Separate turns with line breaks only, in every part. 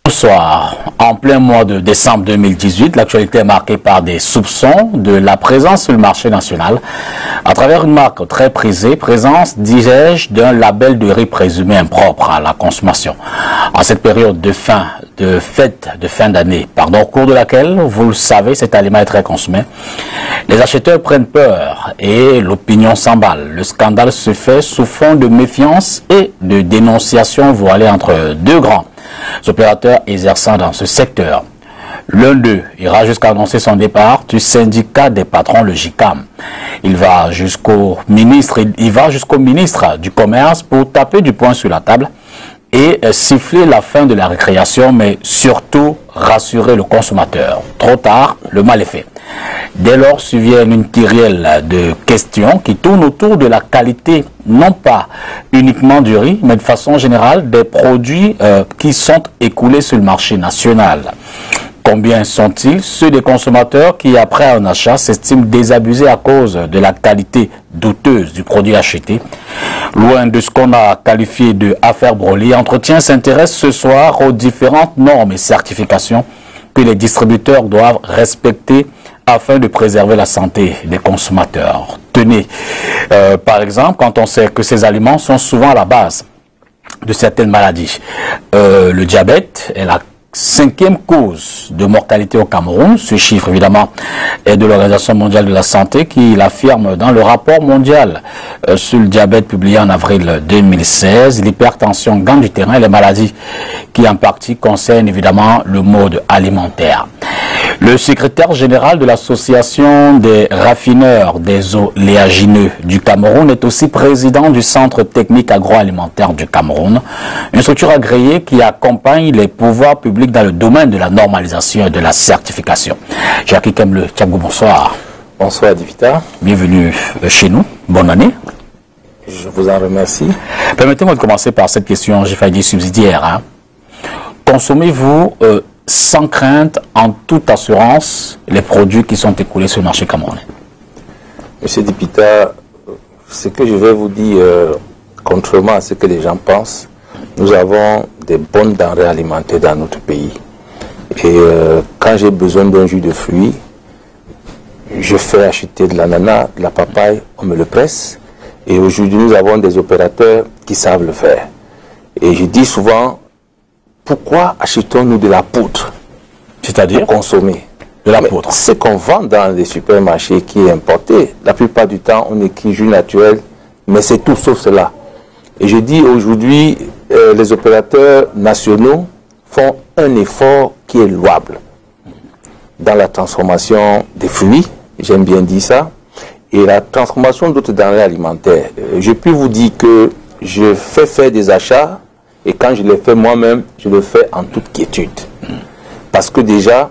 Bonsoir. En plein mois de décembre 2018, l'actualité est marquée par des soupçons de la présence sur le marché national, à travers une marque très prisée, présence, disais-je, d'un label de riz présumé impropre à la consommation. En cette période de fête de fin d'année, au cours de laquelle, vous le savez, cet aliment est très consommé, les acheteurs prennent peur et l'opinion s'emballe. Le scandale se fait sous fond de méfiance et de dénonciation voilée entre deux grands opérateurs exerçant dans ce secteur. L'un d'eux ira jusqu'à annoncer son départ du syndicat des patrons, le JICAM. Il va jusqu'au ministre du Commerce pour taper du poing sur la table et siffler la fin de la récréation, mais surtout rassurer le consommateur. Trop tard, le mal est fait. Dès lors, survient une kyrielle de questions qui tournent autour de la qualité, non pas uniquement du riz, mais de façon générale des produits qui sont écoulés sur le marché national. Combien sont-ils ceux des consommateurs qui, après un achat, s'estiment désabusés à cause de la qualité douteuse du produit acheté? Loin de ce qu'on a qualifié de affaire Broly, Entretien s'intéresse ce soir aux différentes normes et certifications que les distributeurs doivent respecter afin de préserver la santé des consommateurs. Tenez, par exemple, quand on sait que ces aliments sont souvent à la base de certaines maladies. Le diabète est la 5e cause de mortalité au Cameroun. Ce chiffre, évidemment, est de l'Organisation mondiale de la santé qui l'affirme dans le rapport mondial sur le diabète publié en avril 2016. L'hypertension gagne du terrain et les maladies qui en partie concernent évidemment le mode alimentaire. Le secrétaire général de l'association des raffineurs des oléagineux du Cameroun est aussi président du Centre technique agroalimentaire du Cameroun, une structure agréée qui accompagne les pouvoirs publics dans le domaine de la normalisation et de la certification. Jacques Kemble, Thiago, bonsoir.
Bonsoir Divita.
Bienvenue chez nous. Bonne année.
Je vous en remercie.
Permettez-moi de commencer par cette question, j'ai failli dire subsidiaire. Consommez-vous sans crainte, en toute assurance, les produits qui sont écoulés sur le marché camerounais?
Monsieur Dipita, ce que je vais vous dire, contrairement à ce que les gens pensent, nous avons des bonnes denrées alimentaires dans notre pays. Et quand j'ai besoin d'un jus de fruits, je fais acheter de l'ananas, de la papaye, on me le presse. Et aujourd'hui, nous avons des opérateurs qui savent le faire. Et je dis souvent, pourquoi achetons-nous de la poudre?
C'est-à-dire
consommer
de la poudre.
Ce qu'on vend dans les supermarchés qui est importé, la plupart du temps, on écrit jus naturel, mais c'est tout sauf cela. Et je dis aujourd'hui, les opérateurs nationaux font un effort qui est louable dans la transformation des fruits, j'aime bien dire ça, et la transformation d'autres denrées alimentaires. Je peux vous dire que je fais faire des achats, et quand je les fais moi-même, je le fais en toute quiétude. Parce que déjà,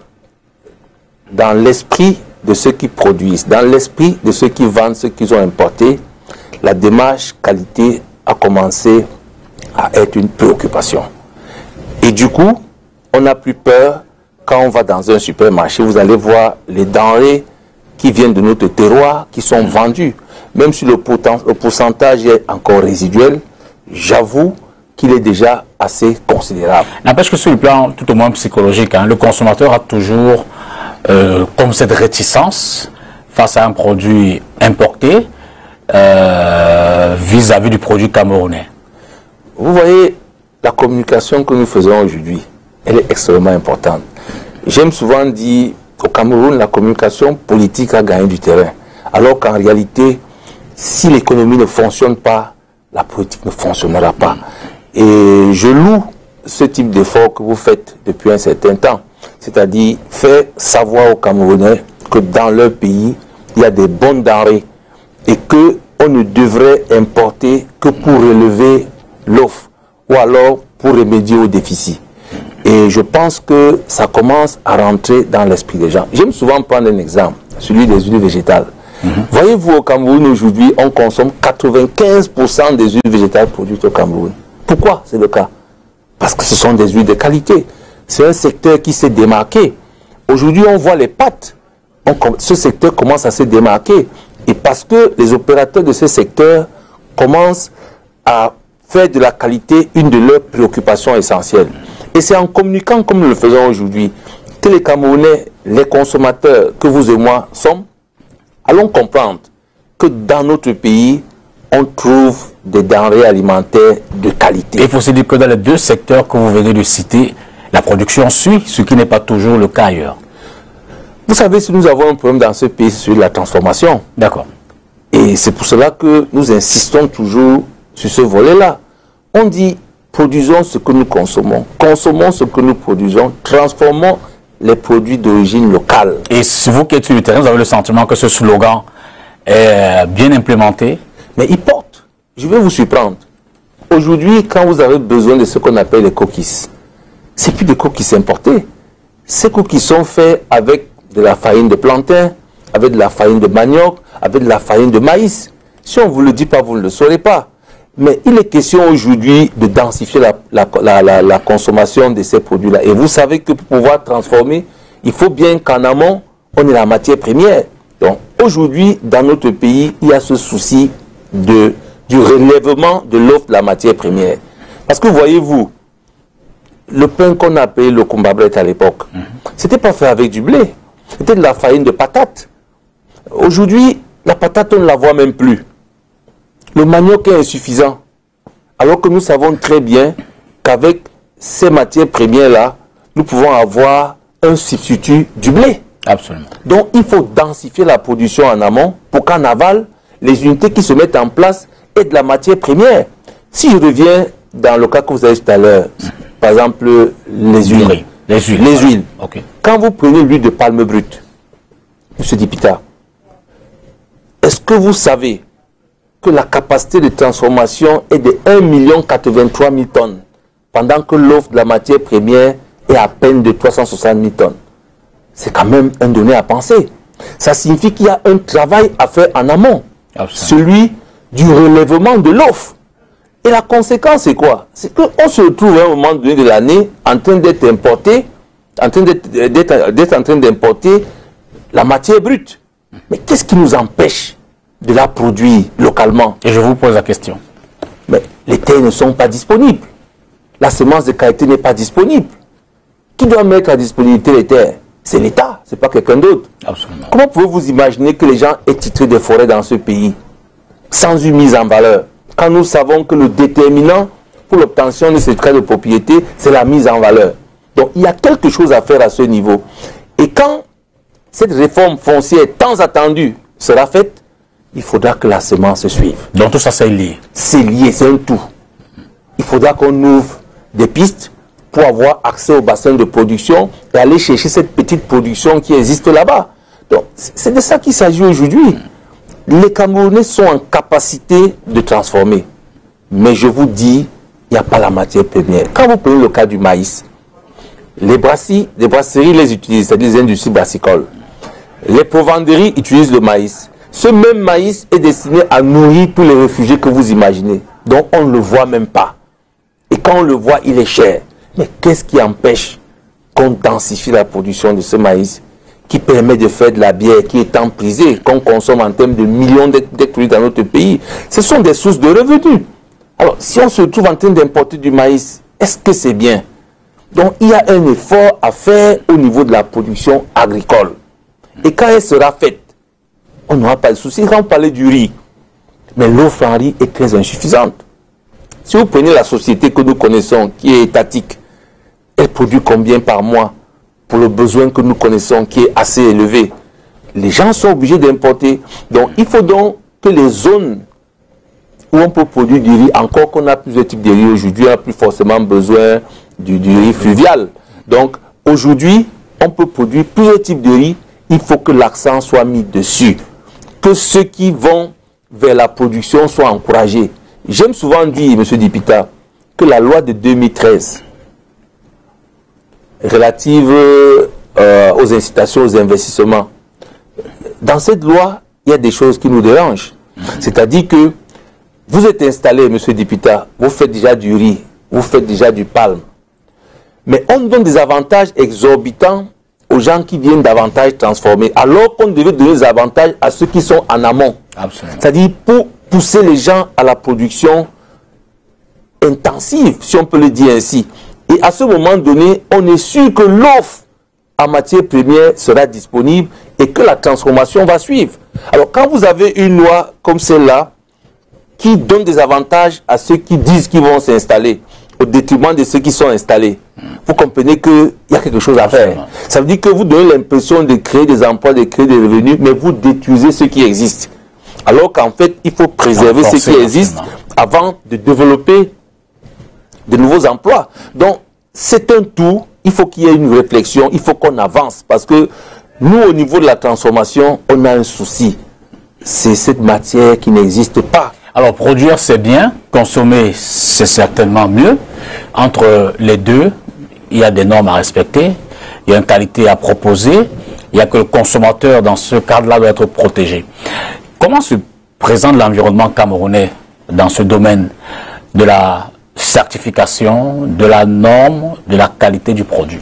dans l'esprit de ceux qui produisent, dans l'esprit de ceux qui vendent, ceux qu'ils ont importés, la démarche qualité a commencé à être une préoccupation. Et du coup, on n'a plus peur quand on va dans un supermarché. Vous allez voir les denrées qui viennent de notre terroir, qui sont vendues. Même si le pourcentage est encore résiduel, j'avoue qu'il est déjà assez considérable.
N'empêche que sur le plan tout au moins psychologique, le consommateur a toujours comme cette réticence face à un produit importé vis-à-vis du produit camerounais.
Vous voyez, la communication que nous faisons aujourd'hui, elle est extrêmement importante. J'aime souvent dire, au Cameroun, la communication politique a gagné du terrain. Alors qu'en réalité, si l'économie ne fonctionne pas, la politique ne fonctionnera pas. Et je loue ce type d'effort que vous faites depuis un certain temps. C'est-à-dire faire savoir aux Camerounais que dans leur pays, il y a des bonnes denrées et qu'on ne devrait importer que pour relever l'offre ou alors pour remédier au déficit. Et je pense que ça commence à rentrer dans l'esprit des gens. J'aime souvent prendre un exemple, celui des huiles végétales. Voyez-vous, au Cameroun, aujourd'hui, on consomme 95% des huiles végétales produites au Cameroun. Pourquoi c'est le cas? Parce que ce sont des huiles de qualité. C'est un secteur qui s'est démarqué. Aujourd'hui, on voit les pâtes. Ce secteur commence à se démarquer. Et parce que les opérateurs de ce secteur commencent à faire de la qualité une de leurs préoccupations essentielles. Et c'est en communiquant comme nous le faisons aujourd'hui que les Camerounais, les consommateurs que vous et moi sommes, allons comprendre que dans notre pays, on trouve des denrées alimentaires de qualité.
Et il faut se dire que dans les deux secteurs que vous venez de citer, la production suit, ce qui n'est pas toujours le cas ailleurs.
Vous savez, si nous avons un problème dans ce pays, sur la transformation.
D'accord.
Et c'est pour cela que nous insistons toujours sur ce volet-là. On dit, produisons ce que nous consommons, consommons ce que nous produisons, transformons les produits d'origine locale.
Et si vous qui êtes sur le terrain, vous avez le sentiment que ce slogan est bien implémenté?
Mais il porte. Je vais vous surprendre. Aujourd'hui, quand vous avez besoin de ce qu'on appelle les coquilles, c'est plus des coquilles importées. Ces coquilles sont faits avec de la farine de plantain, avec de la farine de manioc, avec de la farine de maïs. Si on ne vous le dit pas, vous ne le saurez pas. Mais il est question aujourd'hui de densifier la consommation de ces produits-là. Et vous savez que pour pouvoir transformer, il faut bien qu'en amont, on ait la matière première. Donc aujourd'hui, dans notre pays, il y a ce souci du relèvement de l'offre de la matière première. Parce que voyez-vous, le pain qu'on appelait le kumbabret à l'époque, c'était pas fait avec du blé, c'était de la farine de patate. Aujourd'hui, la patate, on ne la voit même plus. Le manioc est insuffisant. Alors que nous savons très bien qu'avec ces matières premières-là, nous pouvons avoir un substitut du blé.
Absolument.
Donc, il faut densifier la production en amont pour qu'en aval, les unités qui se mettent en place aient de la matière première. Si je reviens dans le cas que vous avez tout à l'heure, par exemple, les huiles.
Les huiles.
Les
voilà.
huiles.
Okay.
Quand vous prenez l'huile de palme brute, M. Dipita, est-ce que vous savez que la capacité de transformation est de 1 083 000 tonnes, pendant que l'offre de la matière première est à peine de 360 000 tonnes? C'est quand même un donné à penser. Ça signifie qu'il y a un travail à faire en amont. Absolument. Celui du relèvement de l'offre. Et la conséquence, c'est quoi? C'est qu'on se retrouve à un moment donné de l'année en train d'être importé, d'être en train d'importer la matière brute. Mais qu'est-ce qui nous empêche de la produire localement?
Et je vous pose la question.
Mais les terres ne sont pas disponibles. La semence de qualité n'est pas disponible. Qui doit mettre à disponibilité les terres? C'est l'État, c'est pas quelqu'un d'autre.
Absolument.
Comment pouvez-vous imaginer que les gens aient titré des forêts dans ce pays sans une mise en valeur, quand nous savons que le déterminant pour l'obtention de ces traits de propriété, c'est la mise en valeur? Donc il y a quelque chose à faire à ce niveau. Et quand cette réforme foncière tant attendue sera faite, il faudra que la semence se suive.
Donc tout ça c'est lié.
C'est lié, c'est un tout. Il faudra qu'on ouvre des pistes pour avoir accès au bassin de production et aller chercher cette petite production qui existe là-bas. Donc c'est de ça qu'il s'agit aujourd'hui. Les Camerounais sont en capacité de transformer. Mais je vous dis, il n'y a pas la matière première. Quand vous prenez le cas du maïs, les brasseries les utilisent, c'est-à-dire les industries brassicoles. Les provenderies utilisent le maïs. Ce même maïs est destiné à nourrir tous les réfugiés que vous imaginez. Donc on ne le voit même pas. Et quand on le voit, il est cher. Mais qu'est-ce qui empêche qu'on densifie la production de ce maïs qui permet de faire de la bière qui est tant prisée, qu'on consomme en termes de millions d'hectolitres dans notre pays? Ce sont des sources de revenus. Alors, si on se trouve en train d'importer du maïs, est-ce que c'est bien? Donc, il y a un effort à faire au niveau de la production agricole. Et quand elle sera faite, on n'aura pas de souci. Quand on parlait du riz, mais l'offre en riz est très insuffisante. Si vous prenez la société que nous connaissons, qui est étatique, elle produit combien par mois pour le besoin que nous connaissons, qui est assez élevé? Les gens sont obligés d'importer. Donc, il faut donc que les zones où on peut produire du riz, encore qu'on a plusieurs types de riz aujourd'hui, on n'a plus forcément besoin du riz fluvial. Donc, aujourd'hui, on peut produire plusieurs types de riz. Il faut que l'accent soit mis dessus. Que ceux qui vont vers la production soient encouragés. J'aime souvent dire, M. Dipita, que la loi de 2013 relative aux incitations, aux investissements. Dans cette loi, il y a des choses qui nous dérangent. C'est-à-dire que vous êtes installé, monsieur Dipita, vous faites déjà du riz, vous faites déjà du palme. Mais on donne des avantages exorbitants aux gens qui viennent davantage transformer, alors qu'on devait donner des avantages à ceux qui sont en amont. C'est-à-dire pour pousser les gens à la production intensive, si on peut le dire ainsi. Et à ce moment donné, on est sûr que l'offre en matière première sera disponible et que la transformation va suivre. Alors quand vous avez une loi comme celle-là, qui donne des avantages à ceux qui disent qu'ils vont s'installer, au détriment de ceux qui sont installés, vous comprenez qu'il y a quelque chose à faire. Ça veut dire que vous donnez l'impression de créer des emplois, de créer des revenus, mais vous détruisez ce qui existe. Alors qu'en fait, il faut préserver ce qui existe avant de développer de nouveaux emplois. Donc, c'est un tout. Il faut qu'il y ait une réflexion, il faut qu'on avance. Parce que nous, au niveau de la transformation, on a un souci. C'est cette matière qui n'existe pas.
Alors, produire, c'est bien. Consommer, c'est certainement mieux. Entre les deux, il y a des normes à respecter. Il y a une qualité à proposer. Il y a que le consommateur, dans ce cadre-là, doit être protégé. Comment se présente l'environnement camerounais dans ce domaine de la certification, de la norme, de la qualité du produit?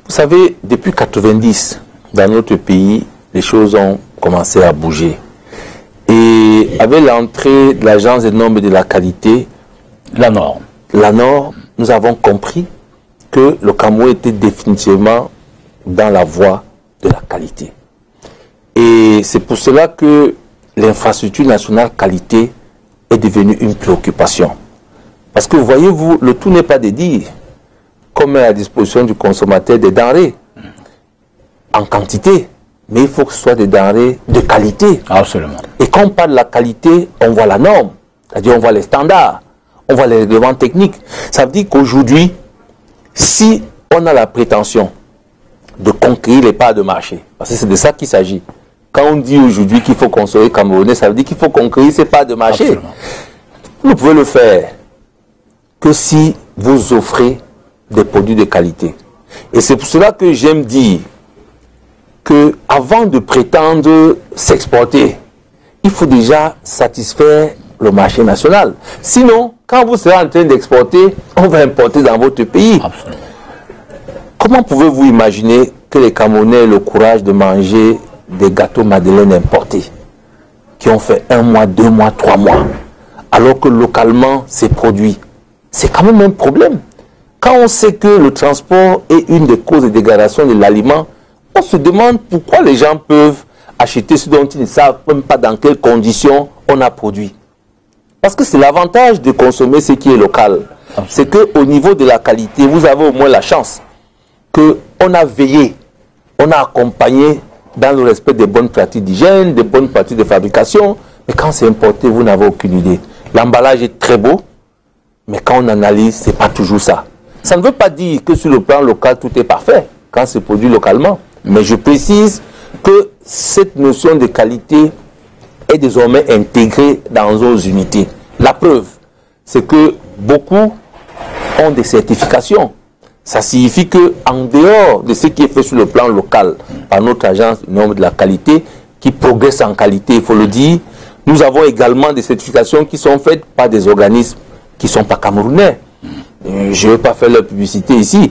Vous savez, depuis 90, dans notre pays, les choses ont commencé à bouger. Et avec l'entrée de l'Agence des normes et de la qualité,
la norme,
nous avons compris que le Cameroun était définitivement dans la voie de la qualité. Et c'est pour cela que l'infrastructure nationale qualité est devenue une préoccupation. Parce que voyez-vous, le tout n'est pas de dire qu'on met à disposition du consommateur des denrées en quantité, mais il faut que ce soit des denrées de qualité.
Absolument.
Et quand on parle de la qualité, on voit la norme, c'est-à-dire on voit les standards, on voit les règlements techniques. Ça veut dire qu'aujourd'hui, si on a la prétention de conquérir les parts de marché, parce que c'est de ça qu'il s'agit. Quand on dit aujourd'hui qu'il faut consommer camerounais, ça veut dire qu'il faut conquérir ces parts de marché. Absolument. Vous ne pouvez le faire que si vous offrez des produits de qualité. Et c'est pour cela que j'aime dire que avant de prétendre s'exporter, il faut déjà satisfaire le marché national. Sinon, quand vous serez en train d'exporter, on va importer dans votre pays. Absolument. Comment pouvez-vous imaginer que les Camerounais aient le courage de manger des gâteaux madeleine importés qui ont fait 1 mois, 2 mois, 3 mois, alors que localement c'est produit? C'est quand même un problème. Quand on sait que le transport est une des causes de dégradation de l'aliment, on se demande pourquoi les gens peuvent acheter ce dont ils ne savent même pas dans quelles conditions on a produit. Parce que c'est l'avantage de consommer ce qui est local. C'est qu'au niveau de la qualité, vous avez au moins la chance qu'on a veillé, on a accompagné dans le respect des bonnes pratiques d'hygiène, des bonnes pratiques de fabrication. Mais quand c'est importé, vous n'avez aucune idée. L'emballage est très beau, mais quand on analyse, ce n'est pas toujours ça. Ça ne veut pas dire que sur le plan local, tout est parfait quand c'est produit localement. Mais je précise que cette notion de qualité est désormais intégrée dans nos unités. La preuve, c'est que beaucoup ont des certifications. Ça signifie qu'en dehors de ce qui est fait sur le plan local par notre agence de normes de la qualité, qui progresse en qualité, il faut le dire, nous avons également des certifications qui sont faites par des organismes qui ne sont pas camerounais. Je ne vais pas faire leur publicité ici.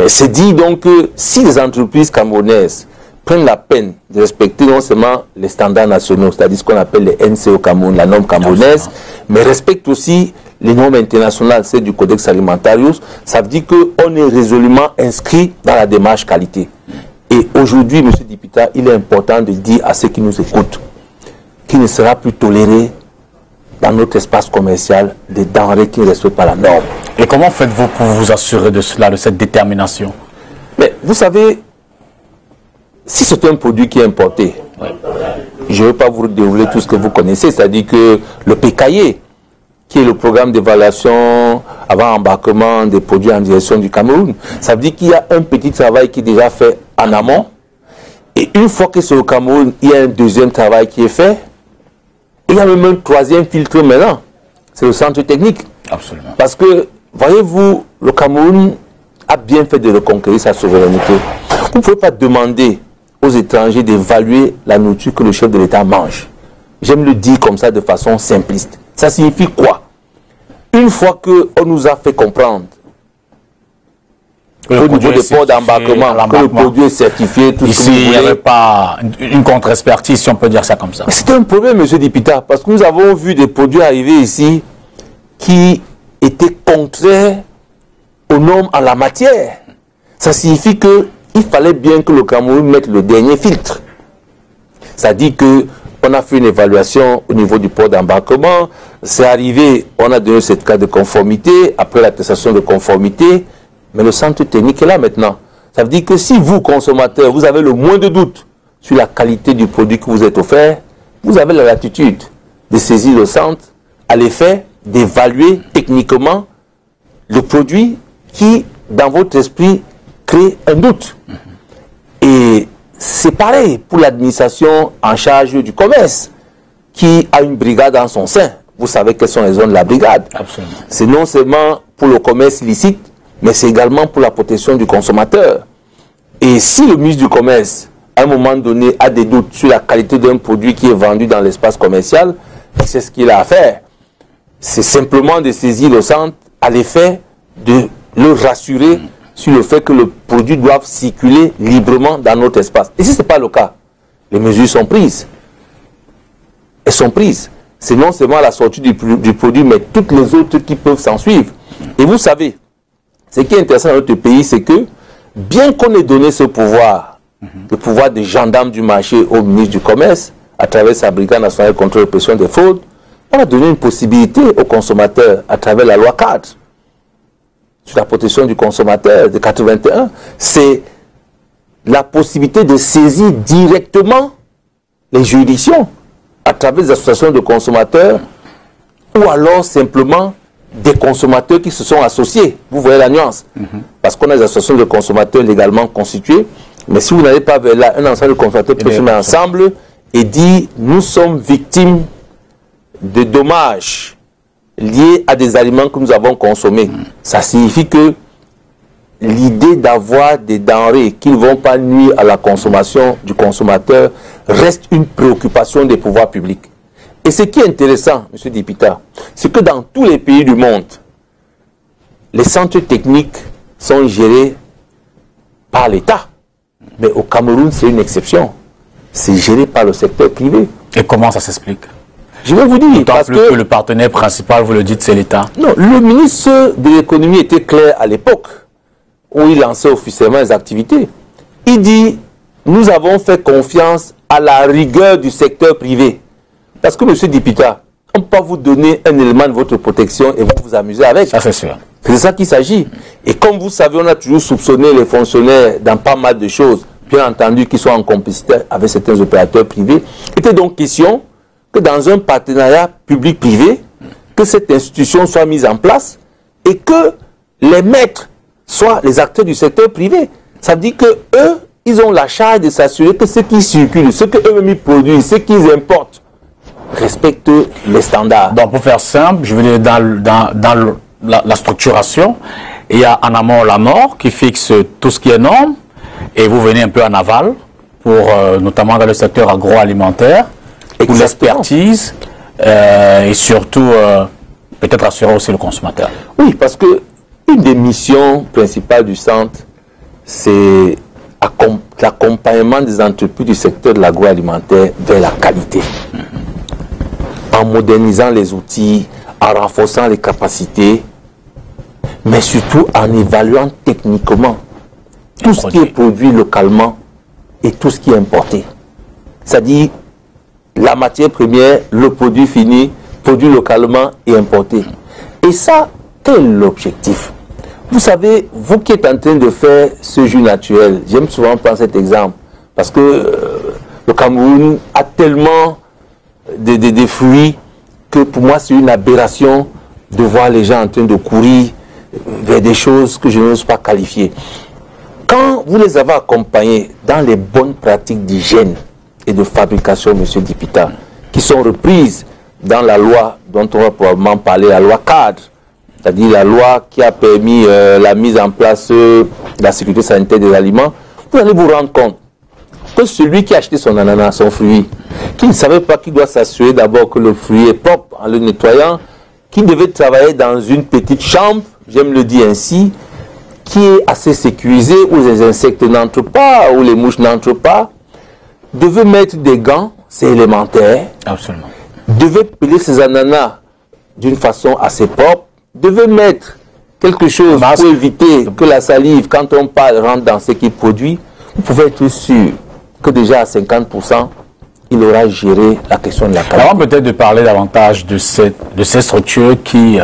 C'est dit donc que si les entreprises camerounaises prennent la peine de respecter non seulement les standards nationaux, c'est-à-dire ce qu'on appelle les NCO Cameroun, la norme camerounaise, mais respectent aussi les normes internationales, celles du Codex Alimentarius, ça veut dire qu'on est résolument inscrit dans la démarche qualité. Et aujourd'hui, M. Dipita, il est important de dire à ceux qui nous écoutent qu'il ne sera plus toléré dans notre espace commercial des denrées qui ne respectent pas la norme.
Et comment faites-vous pour vous assurer de cela, de cette détermination?
Mais vous savez, si c'est un produit qui est importé, je ne vais pas vous dérouler tout ce que vous connaissez, c'est-à-dire que le PKI, qui est le programme d'évaluation avant embarquement des produits en direction du Cameroun, ça veut dire qu'il y a un petit travail qui est déjà fait en amont, et une fois que c'est au Cameroun, il y a un deuxième travail qui est fait, et il y a même un troisième filtre maintenant, c'est le centre technique.
Absolument.
Parce que, voyez-vous, le Cameroun a bien fait de reconquérir sa souveraineté. Vous ne pouvez pas demander aux étrangers d'évaluer la nourriture que le chef de l'État mange. J'aime le dire comme ça de façon simpliste. Ça signifie quoi? Une fois qu'on nous a fait comprendre au niveau des ports d'embarquement, que le produit est certifié, tout
ici, il n'y avait pas une contre-expertise, si on peut dire ça comme ça.
C'est un problème, M. Dipita, parce que nous avons vu des produits arriver ici qui étaient contraires aux normes en la matière. Ça signifie qu'il fallait bien que le Cameroun mette le dernier filtre. Ça dit qu'on a fait une évaluation au niveau du port d'embarquement, c'est arrivé, on a donné cette carte de conformité, après l'attestation de conformité, mais le centre technique est là maintenant. Ça veut dire que si vous, consommateurs, vous avez le moins de doute sur la qualité du produit que vous êtes offert, vous avez la latitude de saisir le centre à l'effet d'évaluer techniquement le produit qui, dans votre esprit, crée un doute. Et c'est pareil pour l'administration en charge du commerce, qui a une brigade en son sein. Vous savez quelles sont les zones de la brigade. C'est non seulement pour le commerce illicite, mais c'est également pour la protection du consommateur. Et si le ministre du Commerce, à un moment donné, a des doutes sur la qualité d'un produit qui est vendu dans l'espace commercial, c'est ce qu'il a à faire. C'est simplement de saisir le centre à l'effet de le rassurer sur le fait que le produit doit circuler librement dans notre espace. Et si ce n'est pas le cas, les mesures sont prises. Elles sont prises. C'est non seulement la sortie du produit, mais toutes les autres qui peuvent s'en suivre. Et vous savez, ce qui est intéressant dans notre pays, c'est que, bien qu'on ait donné ce pouvoir, le pouvoir de gendarme du marché au ministre du Commerce, à travers sa brigade nationale contre la répression des fraudes, on a donné une possibilité aux consommateurs à travers la loi cadre sur la protection du consommateur de 81. C'est la possibilité de saisir directement les juridictions à travers des associations de consommateurs ou alors simplement des consommateurs qui se sont associés. Vous voyez la nuance. Parce qu'on a des associations de consommateurs légalement constituées, mais si vous n'allez pas vers là, un ensemble de consommateurs peut se mettre ensemble et dire nous sommes victimes de dommages liés à des aliments que nous avons consommés. Ça signifie que l'idée d'avoir des denrées qui ne vont pas nuire à la consommation du consommateur reste une préoccupation des pouvoirs publics. Et ce qui est intéressant, M. Dipita, c'est que dans tous les pays du monde, les centres techniques sont gérés par l'État. Mais au Cameroun, c'est une exception. C'est géré par le secteur privé.
Et comment ça s'explique?
Je vais vous dire,
parce que le partenaire principal, vous le dites, c'est l'État. Non,
le ministre de l'économie était clair à l'époque où il lançait officiellement les activités. Il dit, nous avons fait confiance à la rigueur du secteur privé. Parce que, M. Dipita, on ne peut pas vous donner un élément de votre protection et vous amuser avec.
Ça, c'est sûr.
C'est de ça qu'il s'agit. Et comme vous savez, on a toujours soupçonné les fonctionnaires dans pas mal de choses, bien entendu, qui sont en complicité avec certains opérateurs privés. Il était donc question que dans un partenariat public-privé, que cette institution soit mise en place et que les maîtres soient les acteurs du secteur privé. Ça veut dire que eux, ils ont la charge de s'assurer que ce qui circule, ce qu'eux-mêmes produisent, ce qu'ils importent, respectent les standards.
Donc, pour faire simple, je veux dire, dans la structuration, il y a en amont la mort qui fixe tout ce qui est norme, et vous venez un peu en aval, pour, notamment dans le secteur agroalimentaire, pour l'expertise, et surtout, peut-être assurer aussi le consommateur.
Oui, parce que une des missions principales du centre, c'est l'accompagnement des entreprises du secteur de l'agroalimentaire vers la qualité. En modernisant les outils, en renforçant les capacités, mais surtout en évaluant techniquement tout ce qui est produit localement et tout ce qui est importé. C'est-à-dire la matière première, le produit fini, produit localement et importé. Et ça, quel est l'objectif? Vous savez, vous qui êtes en train de faire ce jus naturel, j'aime souvent prendre cet exemple, parce que le Cameroun a tellement de fruits que pour moi c'est une aberration de voir les gens en train de courir vers des choses que je n'ose pas qualifier. Quand vous les avez accompagnés dans les bonnes pratiques d'hygiène et de fabrication, M. Dipita, qui sont reprises dans la loi dont on va probablement parler, la loi cadre c'est-à-dire la loi qui a permis la mise en place de la sécurité sanitaire des aliments, vous allez vous rendre compte que celui qui a acheté son ananas, son fruit, qui ne savait pas qu'il doit s'assurer d'abord que le fruit est propre en le nettoyant, qui devait travailler dans une petite chambre, j'aime le dire ainsi, qui est assez sécurisée, où les insectes n'entrent pas, où les mouches n'entrent pas, devait mettre des gants, c'est élémentaire.
Absolument.
Devait peler ses ananas d'une façon assez propre, devait mettre quelque chose pour éviter que la salive, quand on parle, rentre dans ce qu'il produit. Vous pouvez être sûr que déjà à 50%, il aura géré la question de la qualité.
Alors peut-être de parler davantage de ces structures qui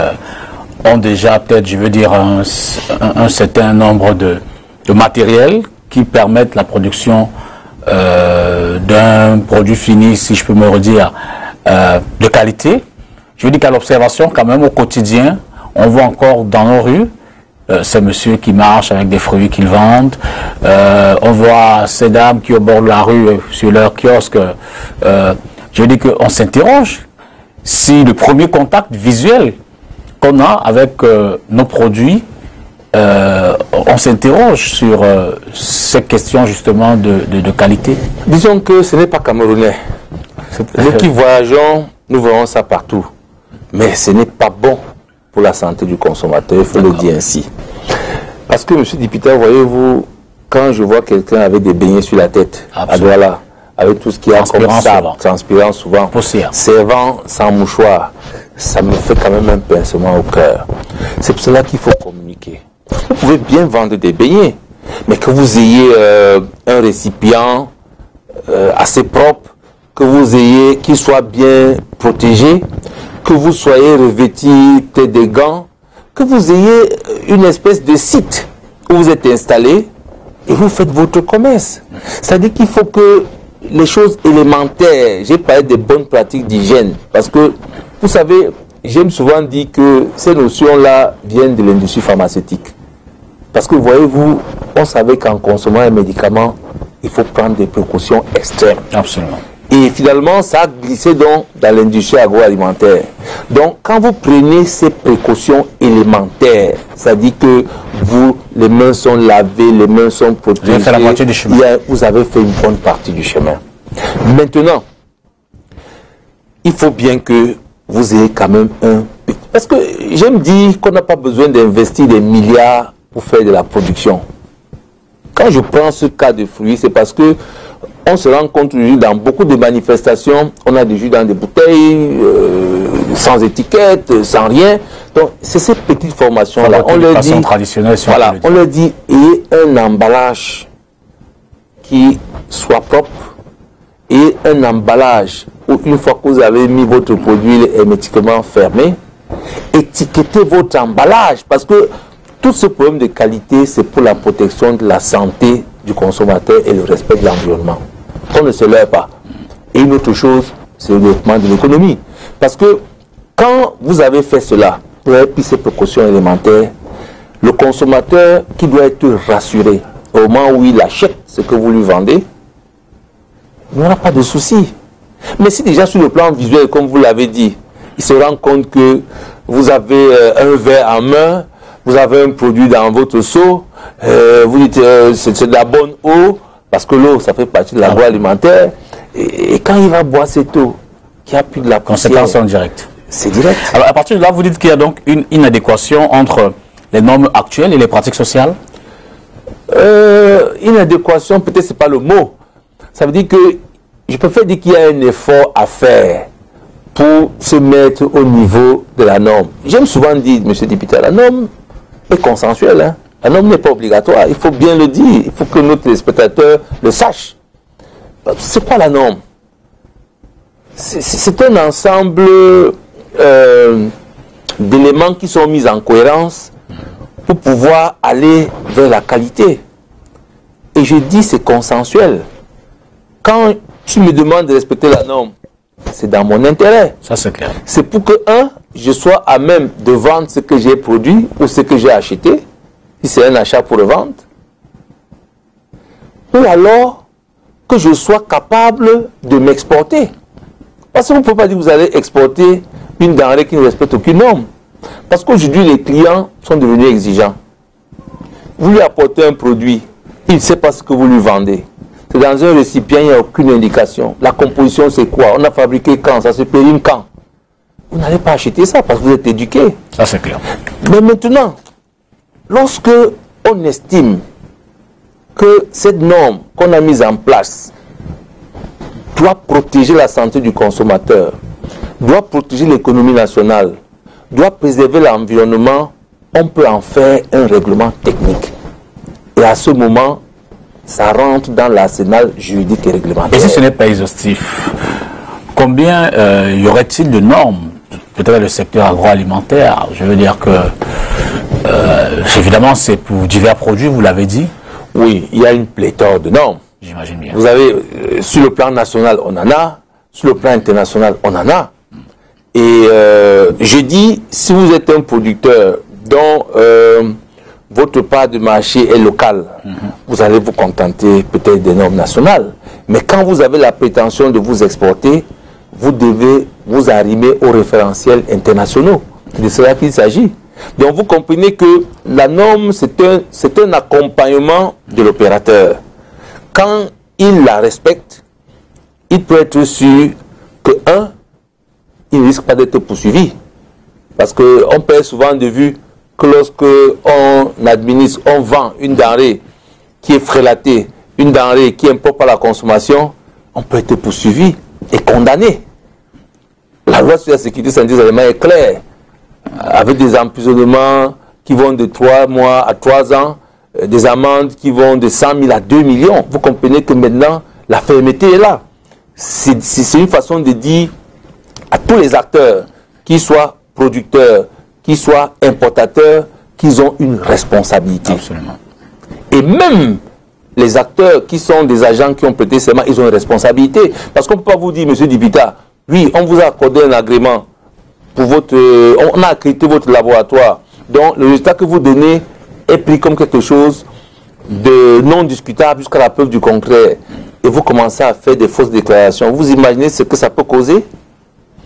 ont déjà peut-être, je veux dire, un certain nombre de matériels qui permettent la production d'un produit fini, si je peux me redire, de qualité. Je veux dire qu'à l'observation, quand même, au quotidien, on voit encore dans nos rues ces messieurs qui marchent avec des fruits qu'ils vendent. On voit ces dames qui, au bord de la rue, sur leur kiosque, je veux dire qu'on s'interroge si le premier contact visuel qu'on a avec nos produits, on s'interroge sur cette question justement de qualité.
Disons que ce n'est pas camerounais. Nous qui voyageons, nous verrons ça partout. Mais ce n'est pas bon pour la santé du consommateur, il faut le dire ainsi. Parce que, monsieur le député, voyez-vous, quand je vois quelqu'un avec des beignets sur la tête, à Douala, avec tout ce qui est comme sable, transpirant souvent,
poussière,
servant sans mouchoir, ça me fait quand même un pincement au cœur. C'est pour cela qu'il faut communiquer. Vous pouvez bien vendre des beignets, mais que vous ayez un récipient assez propre, que vous ayez, qu'il soit bien protégé, que vous soyez revêtu des gants, que vous ayez une espèce de site où vous êtes installé et vous faites votre commerce. C'est-à-dire qu'il faut que les choses élémentaires, j'ai parlé des bonnes pratiques d'hygiène, parce que, vous savez, j'aime souvent dire que ces notions-là viennent de l'industrie pharmaceutique. Parce que, voyez-vous, on savait qu'en consommant un médicament, il faut prendre des précautions extrêmes.
Absolument.
Et finalement, ça a glissé donc dans l'industrie agroalimentaire. Donc, quand vous prenez ces précautions élémentaires, ça dit que les mains sont lavées, les mains sont protégées. Vous avez fait la moitié du chemin. Vous avez fait une bonne partie du chemin. Maintenant, il faut bien que vous ayez quand même un... Parce que j'aime dire qu'on n'a pas besoin d'investir des milliards pour faire de la production. Quand je prends ce cas de fruits, c'est parce que on se rend compte aujourd'hui dans beaucoup de manifestations, on a du jus dans des bouteilles, sans étiquette, sans rien. Donc, c'est ces petites formations-là. On leur dit, voilà, on leur dit, ayez un emballage qui soit propre et un emballage où une fois que vous avez mis votre produit hermétiquement fermé, étiquettez votre emballage parce que tout ce problème de qualité, c'est pour la protection de la santé du consommateur et le respect de l'environnement. On ne se leurre pas. Et une autre chose, c'est le développement de l'économie. Parce que quand vous avez fait cela, vous avez pris ces précautions élémentaires, le consommateur qui doit être rassuré au moment où il achète ce que vous lui vendez, il n'aura pas de souci. Mais si déjà sur le plan visuel, comme vous l'avez dit, il se rend compte que vous avez un verre en main, vous avez un produit dans votre seau, vous dites c'est de la bonne eau, parce que l'eau, ça fait partie de l'agroalimentaire. Et quand il va boire cette eau, qui a plus de la poussière...
Conséquences en direct.
C'est direct.
Alors, à partir de là, vous dites qu'il y a donc une inadéquation entre les normes actuelles et les pratiques sociales?
Inadéquation, peut-être c'est pas le mot. Ça veut dire que je préfère dire qu'il y a un effort à faire pour se mettre au niveau de la norme. J'aime souvent dire, monsieur le député, la norme est consensuelle. Hein. La norme n'est pas obligatoire. Il faut bien le dire. Il faut que nos téléspectateurs le sachent. C'est quoi la norme? C'est un ensemble d'éléments qui sont mis en cohérence pour pouvoir aller vers la qualité. Et je dis c'est consensuel. Quand tu me demandes de respecter la norme, c'est dans mon intérêt.
Ça, c'est clair.
C'est pour que, je sois à même de vendre ce que j'ai produit ou ce que j'ai acheté, si c'est un achat pour revendre, ou alors que je sois capable de m'exporter. Parce que vous ne pouvez pas dire que vous allez exporter une denrée qui ne respecte aucune norme. Parce qu'aujourd'hui, les clients sont devenus exigeants. Vous lui apportez un produit, il ne sait pas ce que vous lui vendez. C'est dans un récipient, il n'y a aucune indication. La composition, c'est quoi? On a fabriqué quand? Ça se périme quand? Vous n'allez pas acheter ça parce que vous êtes éduqué.
Ça, c'est clair.
Mais maintenant, lorsque on estime que cette norme qu'on a mise en place doit protéger la santé du consommateur, doit protéger l'économie nationale, doit préserver l'environnement, on peut en faire un règlement technique. Et à ce moment, ça rentre dans l'arsenal juridique et réglementaire.
Et si ce n'est pas exhaustif, combien y aurait-il de normes, peut-être dans le secteur agroalimentaire? Je veux dire que, évidemment, c'est pour divers produits, vous l'avez dit.
Oui, il y a une pléthore de normes.
J'imagine bien.
Vous avez, sur le plan national, on en a. Sur le plan international, on en a. Et je dis, si vous êtes un producteur dont votre part de marché est locale, vous allez vous contenter peut-être des normes nationales. Mais quand vous avez la prétention de vous exporter, vous devez vous arrimer aux référentiels internationaux. C'est de cela qu'il s'agit. Donc vous comprenez que la norme, c'est un accompagnement de l'opérateur. Quand il la respecte, il peut être sûr que, il ne risque pas d'être poursuivi. Parce qu'on perd souvent de vue que lorsque on administre, on vend une denrée qui est frélatée, une denrée qui est impropre à la consommation, on peut être poursuivi et condamné. La loi sur la sécurité sanitaire des aliments est claire, avec des emprisonnements qui vont de 3 mois à 3 ans, des amendes qui vont de 100 000 à 2 millions. Vous comprenez que maintenant, la fermeté est là. C'est une façon de dire à tous les acteurs, qu'ils soient producteurs, qu'ils soient importateurs, qu'ils ont une responsabilité.
Absolument.
Et même les acteurs qui sont des agents qui ont prêté serment, ils ont une responsabilité. Parce qu'on ne peut pas vous dire, monsieur Dibita, oui, on vous a accordé un agrément pour votre... on a accrédité votre laboratoire. Donc, le résultat que vous donnez est pris comme quelque chose de non discutable jusqu'à la preuve du contraire. Et vous commencez à faire des fausses déclarations. Vous imaginez ce que ça peut causer?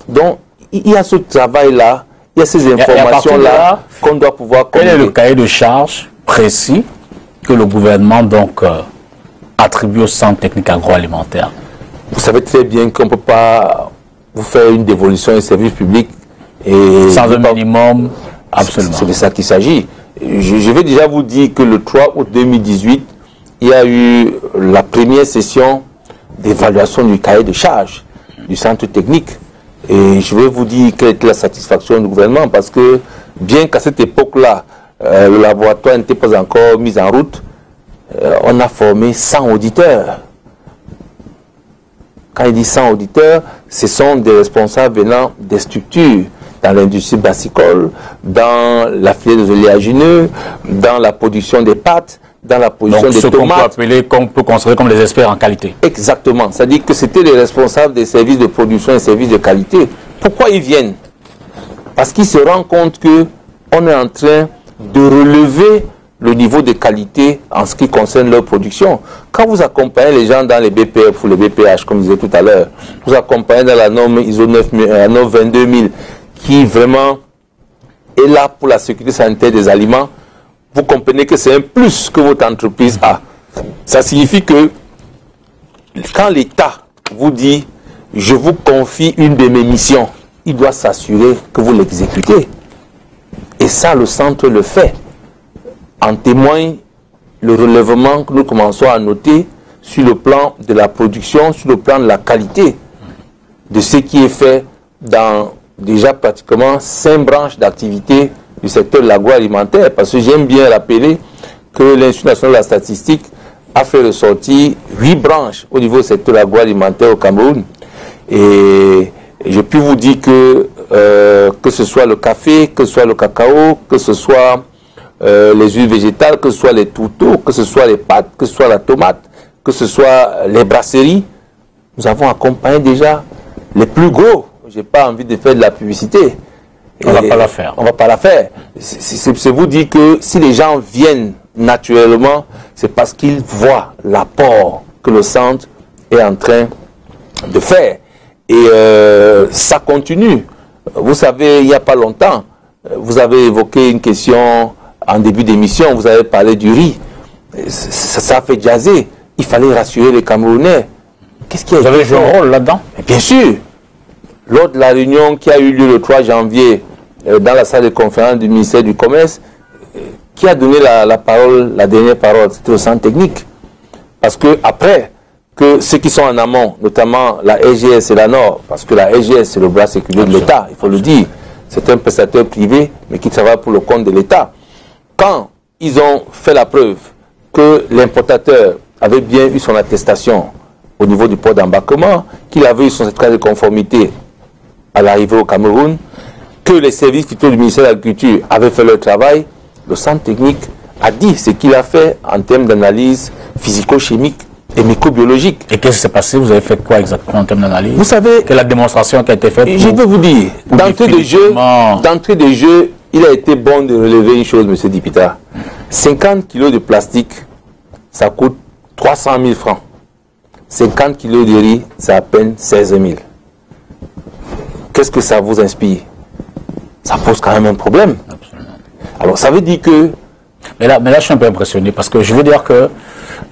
Donc, il y a ce travail-là, il y a ces informations-là qu'on doit pouvoir
communiquer. Quel est le cahier de charge précis que le gouvernement donc attribue au Centre technique agroalimentaire?
Vous savez très bien qu'on ne peut pas vous faire une dévolution des services publics et
sans un minimum. Absolument.
C'est de ça qu'il s'agit. Je vais déjà vous dire que le 3 août 2018, il y a eu la première session d'évaluation du cahier de charge du centre technique. Et je vais vous dire quelle était la satisfaction du gouvernement, parce que bien qu'à cette époque-là, le laboratoire n'était pas encore mis en route, on a formé 100 auditeurs. Quand il dit 100 auditeurs, ce sont des responsables venant des structures dans l'industrie brassicole, dans la filière des oléagineux, dans la production des pâtes, dans la production des tomates.
Qu'on peut considérer comme des experts en qualité.
Exactement. C'est-à-dire que c'était les responsables des services de production et services de qualité. Pourquoi ils viennent? Parce qu'ils se rendent compte qu'on est en train de relever le niveau de qualité en ce qui concerne leur production. Quand vous accompagnez les gens dans les BPF ou les BPH, comme je disais tout à l'heure, vous accompagnez dans la norme ISO 22000, qui vraiment est là pour la sécurité sanitaire des aliments, vous comprenez que c'est un plus que votre entreprise a. Ça signifie que quand l'État vous dit « je vous confie une de mes missions », il doit s'assurer que vous l'exécutez. Et ça, le centre le fait. En témoigne le relèvement que nous commençons à noter sur le plan de la production, sur le plan de la qualité de ce qui est fait dans déjà pratiquement 5 branches d'activité du secteur de l'agroalimentaire, parce que j'aime bien rappeler que l'Institut national de la statistique a fait ressortir 8 branches au niveau du secteur agroalimentaire au Cameroun. Et je peux vous dire que ce soit le café, que ce soit le cacao, que ce soit les huiles végétales, que ce soit les tourteaux, que ce soit les pâtes, que ce soit la tomate, que ce soit les brasseries, nous avons accompagné déjà les plus gros. Je n'ai pas envie de faire de la publicité.
On ne va pas la faire.
On ne va pas la faire. C'est vous dire que si les gens viennent naturellement, c'est parce qu'ils voient l'apport que le centre est en train de faire. Et ça continue. Vous savez, il n'y a pas longtemps, vous avez évoqué une question en début d'émission, vous avez parlé du riz. Ça a fait jaser. Il fallait rassurer les Camerounais. Qu'est-ce qui a
Vous avez joué un rôle là-dedans?
Bien sûr. Lors de la réunion qui a eu lieu le 3 janvier dans la salle de conférence du ministère du Commerce, qui a donné la parole, la dernière parole, c'était au centre technique. Parce que après, que ceux qui sont en amont, notamment la SGS et la Nord, parce que la SGS c'est le bras séculaire de l'État, il faut le dire, c'est un prestataire privé, mais qui travaille pour le compte de l'État. Quand ils ont fait la preuve que l'importateur avait bien eu son attestation au niveau du port d'embarquement, qu'il avait eu son certificat de conformité à l'arrivée au Cameroun, que les services plutôt du ministère de l'Agriculture avaient fait leur travail, le centre technique a dit ce qu'il a fait en termes d'analyse physico-chimique et microbiologique.
Et qu'est-ce qui s'est passé? Vous avez fait quoi exactement en termes d'analyse?
Vous savez...
Quelle est la démonstration qui a été faite?
Je peux vous dire, d'entrée de jeu, il a été bon de relever une chose, M. Dipita. 50 kilos de plastique, ça coûte 300 000 francs. 50 kilos de riz, c'est à peine 16 000. Qu'est-ce que ça vous inspire? Ça pose quand même un problème.
Absolument.
Alors, ça veut dire que...
Mais là, je suis un peu impressionné parce que je veux dire que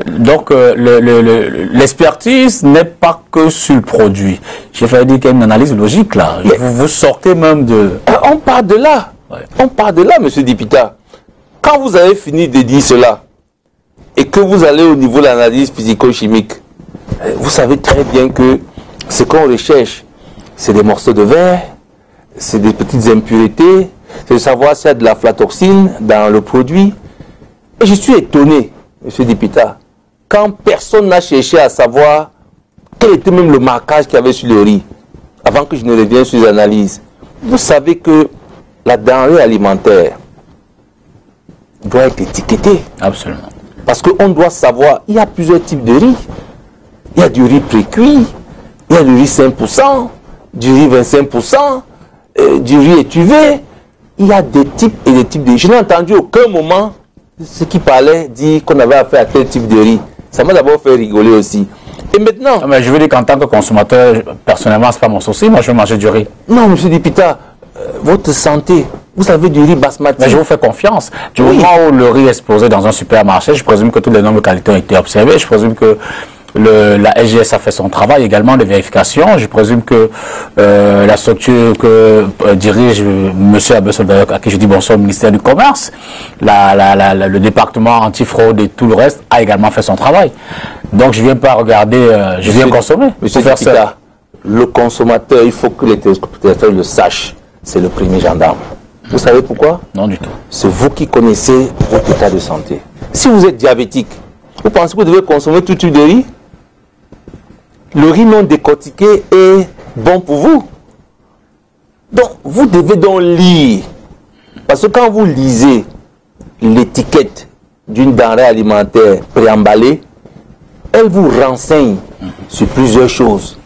donc l'expertise n'est pas que sur le produit. J'ai failli dire qu'il y a une analyse logique là. Vous sortez même de...
On part de là. Ouais. On part de là, M. Dipita. Quand vous avez fini de dire cela et que vous allez au niveau de l'analyse physico-chimique, vous savez très bien que ce qu'on recherche, c'est des morceaux de verre, c'est des petites impuretés, c'est de savoir s'il y a de la l'aflatoxine dans le produit. Et je suis étonné, M. Dipita, quand personne n'a cherché à savoir quel était même le marquage qu'il y avait sur le riz, avant que je ne revienne sur les analyses. Vous savez que la denrée alimentaire doit être étiquetée.
Absolument.
Parce qu'on doit savoir, il y a plusieurs types de riz. Il y a du riz pré-cuit, il y a du riz 5%, du riz 25%, du riz étuvé. Il y a des types et des types de riz. Je n'ai entendu aucun moment ce qui parlait dire qu'on avait affaire à tel type de riz. Ça m'a d'abord fait rigoler aussi. Et maintenant...
Mais je veux dire qu'en tant que consommateur, personnellement, ce n'est pas mon souci. Moi, je veux manger du riz.
Non, M. Dipita, votre santé, vous avez du riz basmati.
Mais je vous fais confiance. Du moment où le riz est exposé dans un supermarché, je présume que tous les normes de qualité ont été observées. Je présume que la SGS a fait son travail également de vérification. Je présume que la structure que dirige M. Abessoldaïok, à qui je dis bonsoir, au ministère du Commerce, le département antifraude et tout le reste a également fait son travail. Donc je ne viens pas regarder, je viens consommer.
Monsieur Dipita, le consommateur, il faut que les téléspectateurs le sachent, c'est le premier gendarme. Vous savez pourquoi?
Non du tout.
C'est vous qui connaissez votre état de santé. Si vous êtes diabétique, vous pensez que vous devez consommer tout type de riz? Le riz non décortiqué est bon pour vous. Donc, vous devez donc lire. Parce que quand vous lisez l'étiquette d'une denrée alimentaire préemballée, elle vous renseigne sur plusieurs choses.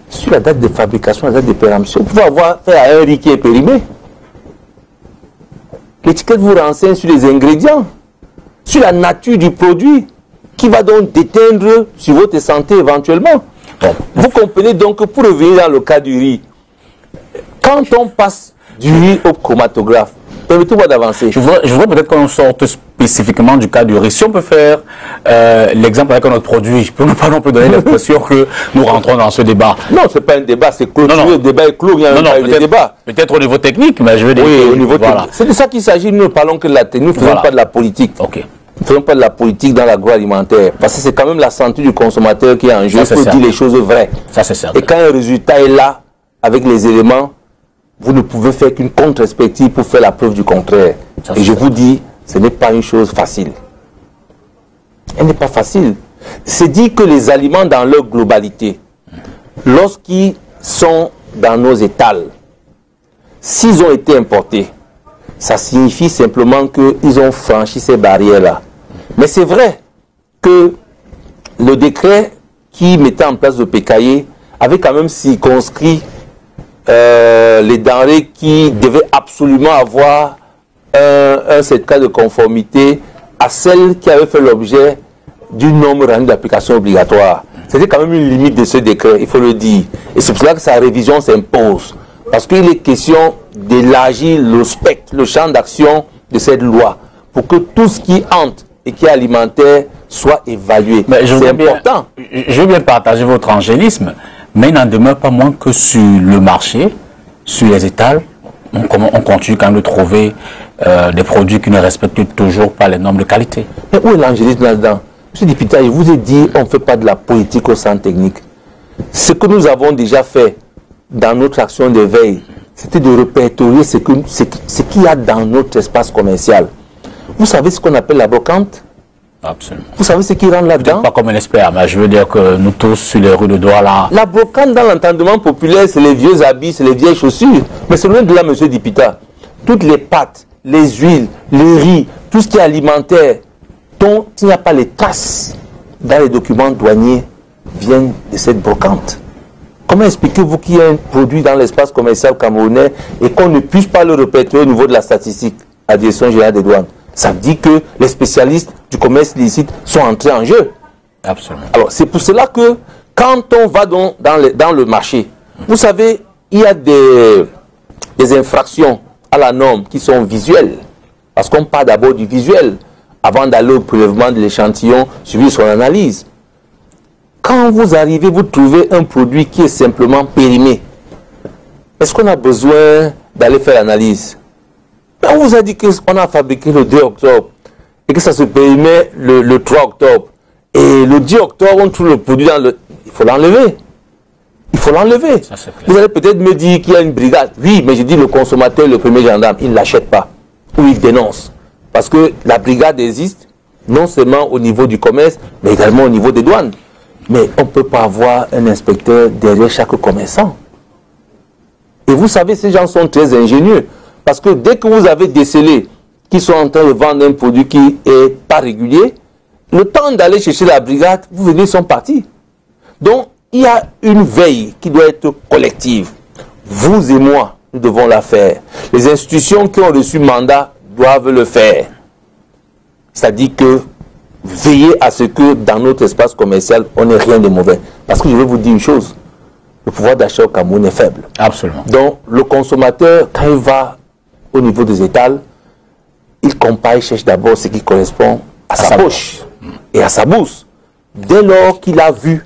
Sur la date de fabrication, la date de péremption. Vous pouvez avoir fait à un riz qui est périmé. L'étiquette vous renseigne sur les ingrédients, sur la nature du produit, qui va donc déteindre sur votre santé éventuellement. Bon, vous comprenez donc que pour revenir dans le cas du riz, quand on passe du riz au chromatographe, permettez-moi d'avancer.
Je voudrais peut-être qu'on sorte spécifiquement du cas du riz. Si on peut faire l'exemple avec un autre produit, je ne peux pas non plus donner l'impression que nous rentrons dans ce débat.
Non, ce n'est pas un débat, c'est clôturé. Le débat est clos, il y a un débat.
Peut-être au niveau technique, mais je veux dire...
Oui, au niveau technique. C'est de ça qu'il s'agit, nous ne parlons que de la technique, nous ne faisons pas de la politique.
Ok.
Ne faisons pas de la politique dans l'agroalimentaire. Parce que c'est quand même la santé du consommateur qui est en jeu. Il faut dire les choses vraies.
Ça, c'est certain.
Et quand un résultat est là, avec les éléments, vous ne pouvez faire qu'une contre-perspective pour faire la preuve du contraire. Et je vous dis, ce n'est pas une chose facile. Elle n'est pas facile. C'est dire que les aliments dans leur globalité, lorsqu'ils sont dans nos étals, s'ils ont été importés, ça signifie simplement qu'ils ont franchi ces barrières-là. Mais c'est vrai que le décret qui mettait en place le PKI avait quand même circonscrit les denrées qui devaient absolument avoir un certificat de conformité à celles qui avaient fait l'objet d'une norme rendue d'application obligatoire. C'était quand même une limite de ce décret, il faut le dire. Et c'est pour cela que sa révision s'impose. Parce qu'il est question d'élargir le spectre, le champ d'action de cette loi, pour que tout ce qui entre et qui est alimentaire soit évalué. C'est important.
Je veux bien partager votre angélisme, mais il n'en demeure pas moins que sur le marché, sur les étals, on continue quand même de trouver des produits qui ne respectent toujours pas les normes de qualité.
Mais où est l'angélisme là-dedans? Monsieur le député, je vous ai dit, on ne fait pas de la politique au centre technique. Ce que nous avons déjà fait dans notre action de veille, c'était de répertorier ce qu'il y a dans notre espace commercial. Vous savez ce qu'on appelle la brocante?
Absolument.
Vous savez ce qui rentre là-dedans?
Pas comme un expert, mais je veux dire que nous tous, sur les rues de Douala...
La brocante, dans l'entendement populaire, c'est les vieux habits, c'est les vieilles chaussures. Mais c'est loin de là, monsieur Dipita. Toutes les pâtes, les huiles, les riz, tout ce qui est alimentaire, dont il n'y a pas les traces dans les documents douaniers, viennent de cette brocante. Comment expliquez-vous qu'il y a un produit dans l'espace commercial camerounais et qu'on ne puisse pas le répertorier au niveau de la statistique à la Direction générale des douanes? Ça veut dire que les spécialistes du commerce illicite sont entrés en jeu.
Absolument.
Alors, c'est pour cela que quand on va dans le marché, vous savez, il y a des infractions à la norme qui sont visuelles. Parce qu'on part d'abord du visuel avant d'aller au prélèvement de l'échantillon, suivi son analyse. Quand vous arrivez, vous trouvez un produit qui est simplement périmé. Est-ce qu'on a besoin d'aller faire l'analyse? On vous a dit qu'on a fabriqué le 2 octobre et que ça se périmait le 3 octobre. Et le 10 octobre, on trouve le produit dans le... Il faut l'enlever. Il faut l'enlever. Vous allez peut-être me dire qu'il y a une brigade. Oui, mais je dis le consommateur, le premier gendarme, il ne l'achète pas. Ou il dénonce. Parce que la brigade existe, non seulement au niveau du commerce, mais également au niveau des douanes. Mais on ne peut pas avoir un inspecteur derrière chaque commerçant. Et vous savez, ces gens sont très ingénieux. Parce que dès que vous avez décelé qu'ils sont en train de vendre un produit qui n'est pas régulier, le temps d'aller chercher la brigade, vous venez, ils sont partis. Donc, il y a une veille qui doit être collective. Vous et moi, nous devons la faire. Les institutions qui ont reçu mandat doivent le faire. C'est-à-dire que veillez à ce que dans notre espace commercial, on n'ait rien de mauvais. Parce que je vais vous dire une chose, le pouvoir d'achat au Cameroun est faible.
Absolument.
Donc, le consommateur, quand il va au niveau des étals, il compare, il cherche d'abord ce qui correspond à sa poche et à sa bourse. Dès lors qu'il a vu,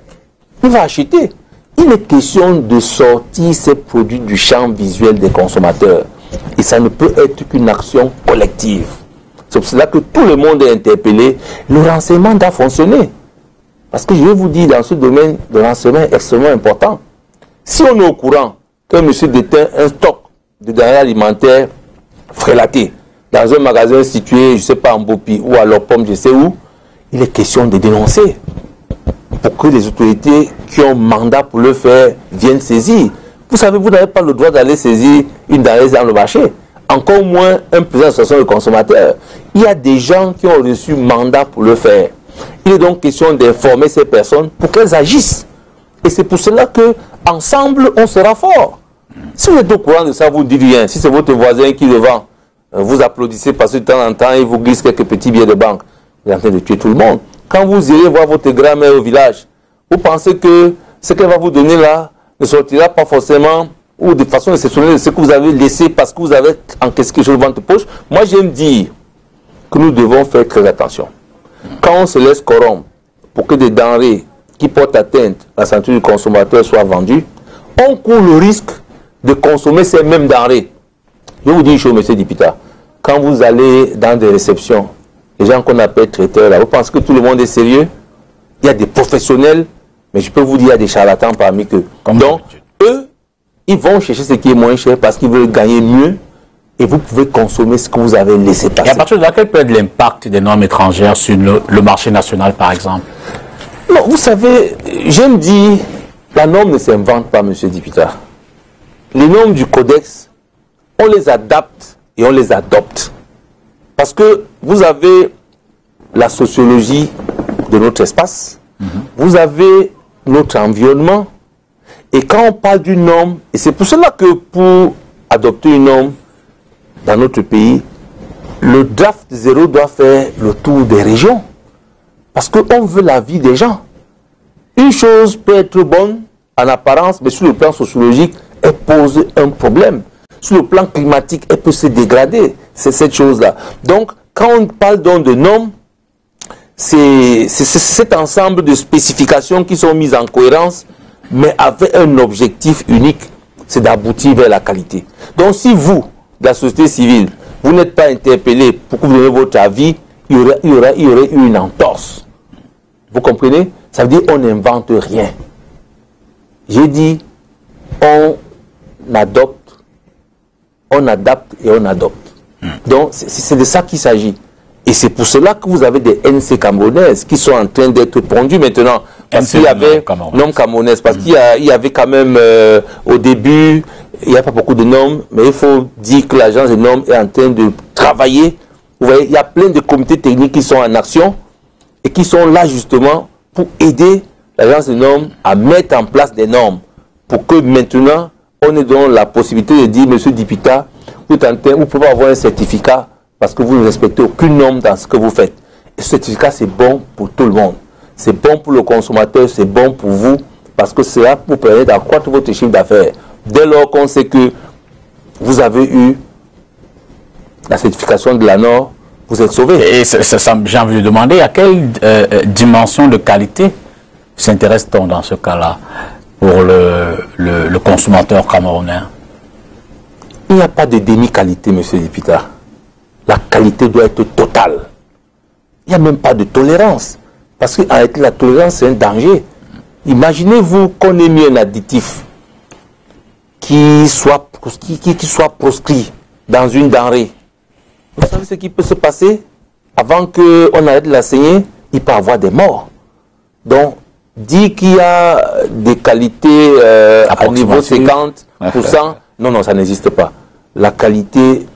il va acheter. Il est question de sortir ces produits du champ visuel des consommateurs. Et ça ne peut être qu'une action collective. C'est pour cela que tout le monde est interpellé. Le renseignement doit fonctionner. Parce que je vais vous dire, dans ce domaine, le renseignement est extrêmement important. Si on est au courant qu'un monsieur détient un stock de denrées alimentaires frélaté dans un magasin situé, je ne sais pas, en Bopi ou à Lopom, je sais où, il est question de dénoncer pour que les autorités qui ont mandat pour le faire viennent saisir. Vous savez, vous n'avez pas le droit d'aller saisir une denrée dans le marché, encore moins un président d'association de consommateurs. Il y a des gens qui ont reçu mandat pour le faire. Il est donc question d'informer ces personnes pour qu'elles agissent. Et c'est pour cela que ensemble on sera fort. Si vous êtes au courant de ça, vous ne dites rien. Si c'est votre voisin qui le vend, vous applaudissez parce que de temps en temps, il vous glisse quelques petits billets de banque. Vous êtes en train de tuer tout le monde. Quand vous irez voir votre grand-mère au village, vous pensez que ce qu'elle va vous donner là ne sortira pas forcément ou de façon exceptionnelle de ce que vous avez laissé parce que vous avez encaissé quelque chose dans votre poche. Moi, j'aime dire que nous devons faire très attention. Quand on se laisse corrompre pour que des denrées qui portent atteinte à la santé du consommateur soient vendues, on court le risque de consommer ces mêmes denrées. Je vais vous dire une chose, monsieur Dipita. Quand vous allez dans des réceptions, les gens qu'on appelle traiteurs, là, vous pensez que tout le monde est sérieux? Il y a des professionnels, mais je peux vous dire, il y a des charlatans parmi eux. Donc, eux, ils vont chercher ce qui est moins cher parce qu'ils veulent gagner mieux et vous pouvez consommer ce que vous avez laissé passer.
Et à partir de là, quel peut être l'impact des normes étrangères sur le marché national, par exemple?
Non, vous savez, j'aime dire, la norme ne s'invente pas, monsieur Dipita. Les normes du codex, on les adapte et on les adopte. Parce que vous avez la sociologie de notre espace, vous avez notre environnement, et quand on parle d'une norme, et c'est pour cela que pour adopter une norme dans notre pays, le draft 0 doit faire le tour des régions. Parce qu'on veut la vie des gens. Une chose peut être bonne en apparence, mais sur le plan sociologique, elle pose un problème. Sur le plan climatique, elle peut se dégrader. C'est cette chose-là. Donc, quand on parle donc de normes, c'est cet ensemble de spécifications qui sont mises en cohérence, mais avec un objectif unique, c'est d'aboutir vers la qualité. Donc, si vous, de la société civile, vous n'êtes pas interpellé pour que vous donniez votre avis, il y aurait eu une entorse. Vous comprenez? Ça veut dire qu'on n'invente rien. J'ai dit, on adopte, on adapte et on adopte. Donc, c'est de ça qu'il s'agit. Et c'est pour cela que vous avez des NC camerounaises qui sont en train d'être pondues maintenant. Parce qu'il y avait normes camerounaises. Parce qu'il y avait quand même, au début, il n'y a pas beaucoup de normes, mais il faut dire que l'agence des normes est en train de travailler. Vous voyez, il y a plein de comités techniques qui sont en action et qui sont là justement pour aider l'agence des normes à mettre en place des normes pour que maintenant, on ait donc la possibilité de dire, monsieur Dipita, vous pouvez avoir un certificat parce que vous ne respectez aucune norme dans ce que vous faites. Et ce certificat, c'est bon pour tout le monde. C'est bon pour le consommateur, c'est bon pour vous, parce que cela vous permet d'accroître votre chiffre d'affaires. Dès lors qu'on sait que vous avez eu la certification de la norme, vous êtes sauvé.
Et j'ai envie de demander à quelle dimension de qualité s'intéresse-t-on dans ce cas-là pour le consommateur camerounais?
Il n'y a pas de demi-qualité, monsieur Dipita. La qualité doit être totale. Il n'y a même pas de tolérance. Parce qu'avec la tolérance, c'est un danger. Imaginez-vous qu'on ait mis un additif qui soit proscrit dans une denrée. Vous savez ce qui peut se passer? Avant qu'on arrête de la saigner, il peut y avoir des morts. Donc, dire qu'il y a des qualités à niveau 50%, non, ça n'existe pas. La qualité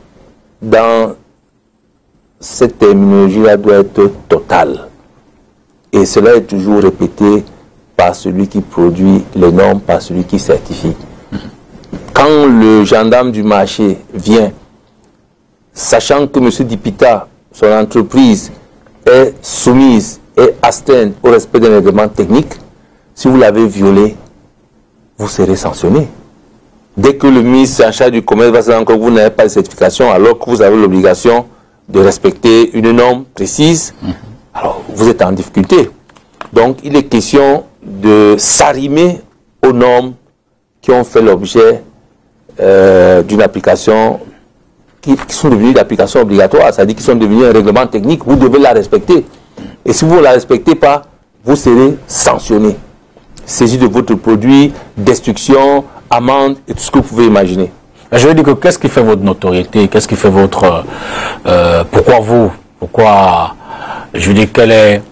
dans cette terminologie-là doit être totale. Et cela est toujours répété par celui qui produit les normes, par celui qui certifie. Quand le gendarme du marché vient, sachant que M. Dipita, son entreprise, est soumise et astreinte au respect des règlements techniques, si vous l'avez violé, vous serez sanctionné. Dès que le ministre en charge du commerce va se rendre compte que vous n'avez pas de certification, alors que vous avez l'obligation de respecter une norme précise, alors vous êtes en difficulté. Donc il est question de s'arrimer aux normes qui ont fait l'objet d'une application, qui sont devenues d'application obligatoire, c'est-à-dire qui sont devenues un règlement technique, vous devez la respecter. Et si vous ne la respectez pas, vous serez sanctionné. Saisie de votre produit, destruction, amende et tout ce que vous pouvez imaginer.
Je veux dire que qu'est-ce qui fait votre notoriété? Qu'est-ce qui fait votre... Pourquoi... Je veux dire, quelle est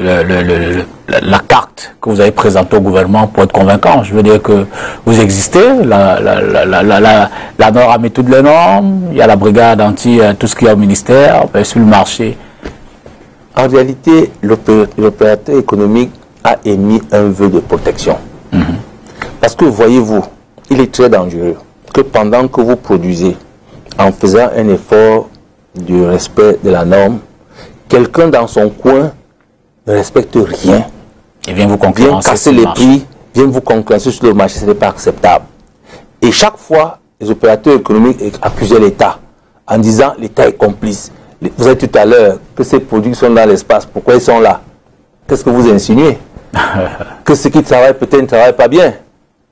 la carte que vous avez présentée au gouvernement pour être convaincant? Je veux dire que vous existez, la Nord a mis toutes les normes, il y a la brigade anti tout ce qu'il y a au ministère, sur le marché.
En réalité, l'opérateur économique a émis un vœu de protection. Parce que, voyez-vous, il est très dangereux que pendant que vous produisez, en faisant un effort du respect de la norme, quelqu'un dans son coin ne respecte rien.
Et vient vous concurrencer.
Vient casser les prix, vient vous concurrencer sur le marché, ce n'est pas acceptable. Et chaque fois, les opérateurs économiques accusaient l'État en disant l'État est complice. Vous avez dit tout à l'heure que ces produits sont dans l'espace, pourquoi ils sont là? Qu'est-ce que vous insinuez? Que ceux qui travaillent peut-être ne travaillent pas bien,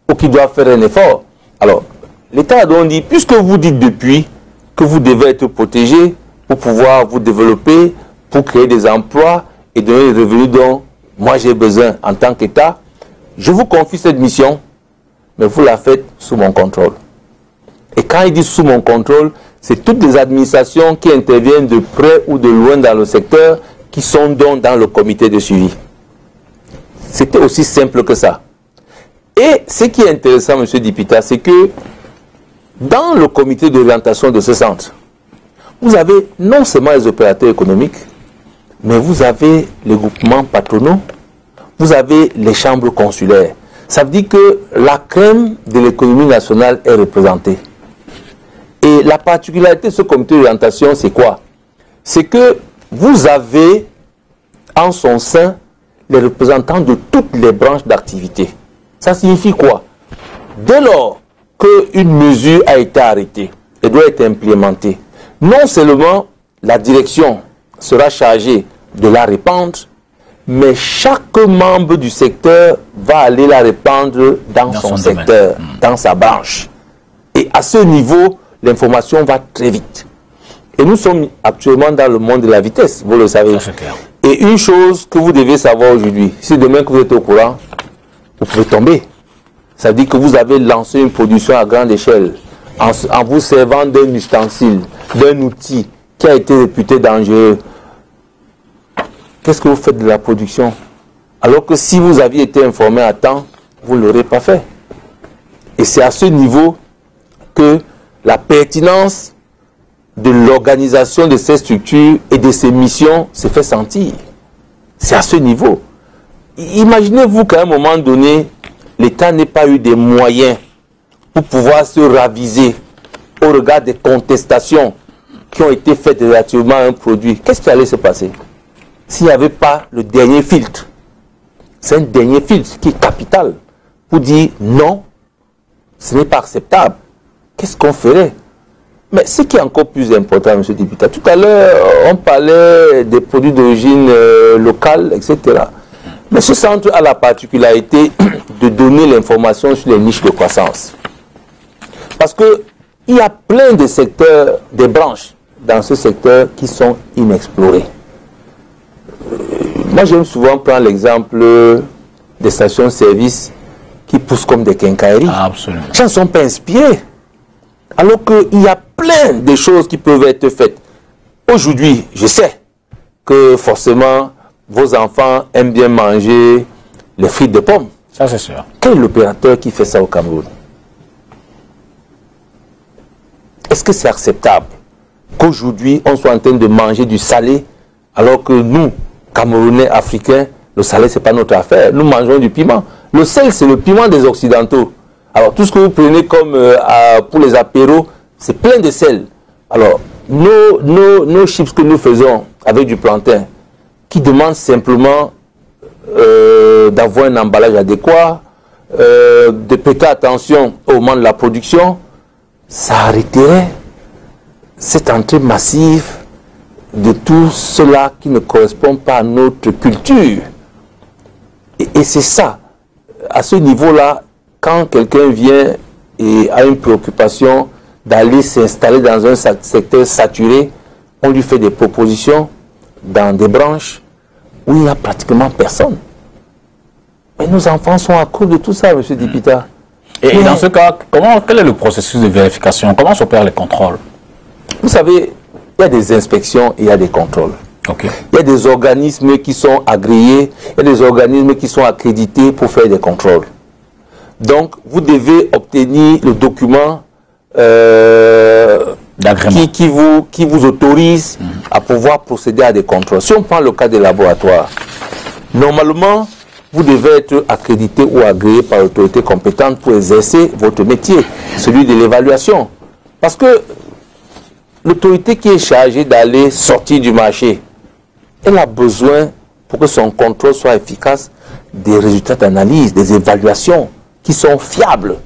ou qui doivent faire un effort. Alors, l'État a donc dit, puisque vous dites depuis que vous devez être protégé pour pouvoir vous développer, pour créer des emplois et donner les revenus dont moi j'ai besoin en tant qu'État, je vous confie cette mission, mais vous la faites sous mon contrôle. Et quand il dit sous mon contrôle, c'est toutes les administrations qui interviennent de près ou de loin dans le secteur qui sont donc dans le comité de suivi. C'était aussi simple que ça. Et ce qui est intéressant, M. Dipita, c'est que dans le comité d'orientation de ce centre, vous avez non seulement les opérateurs économiques, mais vous avez les groupements patronaux, vous avez les chambres consulaires. Ça veut dire que la crème de l'économie nationale est représentée. Et la particularité de ce comité d'orientation, c'est quoi? C'est que vous avez en son sein les représentants de toutes les branches d'activité. Ça signifie quoi? Dès lors qu'une mesure a été arrêtée et doit être implémentée, non seulement la direction sera chargée de la répandre, mais chaque membre du secteur va aller la répandre dans son secteur, dans sa branche. Et à ce niveau, l'information va très vite. Et nous sommes actuellement dans le monde de la vitesse, vous le savez. Et une chose que vous devez savoir aujourd'hui, si demain que vous êtes au courant, vous pouvez tomber. Ça veut dire que vous avez lancé une production à grande échelle en vous servant d'un ustensile, d'un outil qui a été réputé dangereux. Qu'est-ce que vous faites de la production? Alors que si vous aviez été informé à temps, vous ne l'aurez pas fait. Et c'est à ce niveau que la pertinence de l'organisation de ces structures et de ces missions se fait sentir. C'est à ce niveau. Imaginez-vous qu'à un moment donné, l'État n'ait pas eu des moyens pour pouvoir se raviser au regard des contestations qui ont été faites relativement à un produit. Qu'est-ce qui allait se passer s'il n'y avait pas le dernier filtre? C'est un dernier filtre qui est capital pour dire non, ce n'est pas acceptable. Qu'est-ce qu'on ferait? Mais ce qui est encore plus important, M. le député, tout à l'heure, on parlait des produits d'origine locale, etc. Mais ce centre a la particularité de donner l'information sur les niches de croissance. Parce qu'il y a plein de secteurs, des branches dans ce secteur qui sont inexplorées. Moi, j'aime souvent prendre l'exemple des stations-service qui poussent comme des quincailleries.
Absolument.
Les gens ne sont pas inspirés. Alors qu'il y a plein de choses qui peuvent être faites. Aujourd'hui, je sais que forcément, vos enfants aiment bien manger les frites de pommes.
Ça, c'est sûr.
Quel est l'opérateur qui fait ça au Cameroun? Est-ce que c'est acceptable qu'aujourd'hui, on soit en train de manger du salé, alors que nous, Camerounais, Africains, le salé, ce n'est pas notre affaire. Nous mangeons du piment. Le sel, c'est le piment des Occidentaux. Alors, tout ce que vous prenez comme pour les apéros, c'est plein de sel. Alors, nos chips que nous faisons avec du plantain, qui demandent simplement d'avoir un emballage adéquat, de prêter attention au moment de la production, ça arrêterait cette entrée massive de tout cela qui ne correspond pas à notre culture. Et c'est ça, à ce niveau-là, quand quelqu'un vient et a une préoccupation d'aller s'installer dans un secteur saturé, on lui fait des propositions dans des branches où il n'y a pratiquement personne. Mais nos enfants sont à court de tout ça, M. Dipita.
Et dans ce cas, quel est le processus de vérification? Comment s'opèrent les contrôles?
Vous savez, il y a des inspections et il y a des contrôles.
Okay.
Il y a des organismes qui sont agréés, il y a des organismes qui sont accrédités pour faire des contrôles. Donc, vous devez obtenir le document qui vous autorise à pouvoir procéder à des contrôles. Si on prend le cas des laboratoires, normalement, vous devez être accrédité ou agréé par l'autorité compétente pour exercer votre métier, celui de l'évaluation. Parce que l'autorité qui est chargée d'aller sortir du marché, elle a besoin, pour que son contrôle soit efficace, des résultats d'analyse, des évaluations qui sont fiables.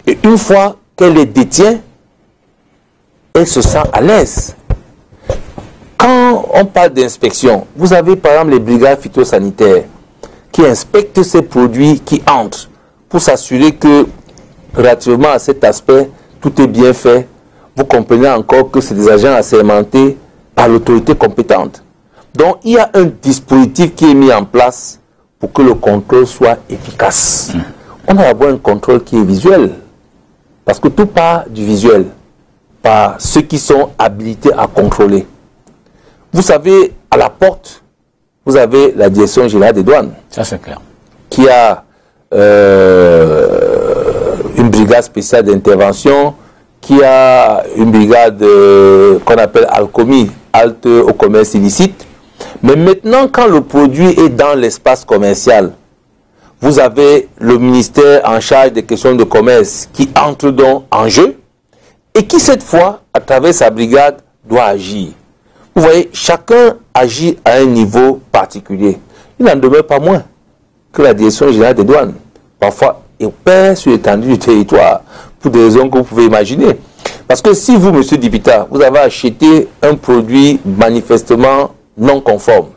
Et une fois qu'elle les détient, elle se sent à l'aise. Quand on parle d'inspection, vous avez par exemple les brigades phytosanitaires qui inspectent ces produits qui entrent pour s'assurer que, relativement à cet aspect, tout est bien fait. Vous comprenez encore que c'est des agents assermentés par l'autorité compétente. Donc, il y a un dispositif qui est mis en place pour que le contrôle soit efficace. On a d'abord un contrôle qui est visuel, parce que tout part du visuel, par ceux qui sont habilités à contrôler. Vous savez, à la porte, vous avez la direction générale des douanes.
Ça, c'est clair.
Qui a une brigade spéciale d'intervention, qui a une brigade qu'on appelle Alcomi, halte au commerce illicite. Mais maintenant, quand le produit est dans l'espace commercial, vous avez le ministère en charge des questions de commerce qui entre donc en jeu et qui, cette fois, à travers sa brigade, doit agir. Vous voyez, chacun agit à un niveau particulier. Il n'en demeure pas moins que la direction générale des douanes, parfois, opère sur l'étendue du territoire pour des raisons que vous pouvez imaginer. Parce que si vous, monsieur Dibita, vous avez acheté un produit manifestement non conforme,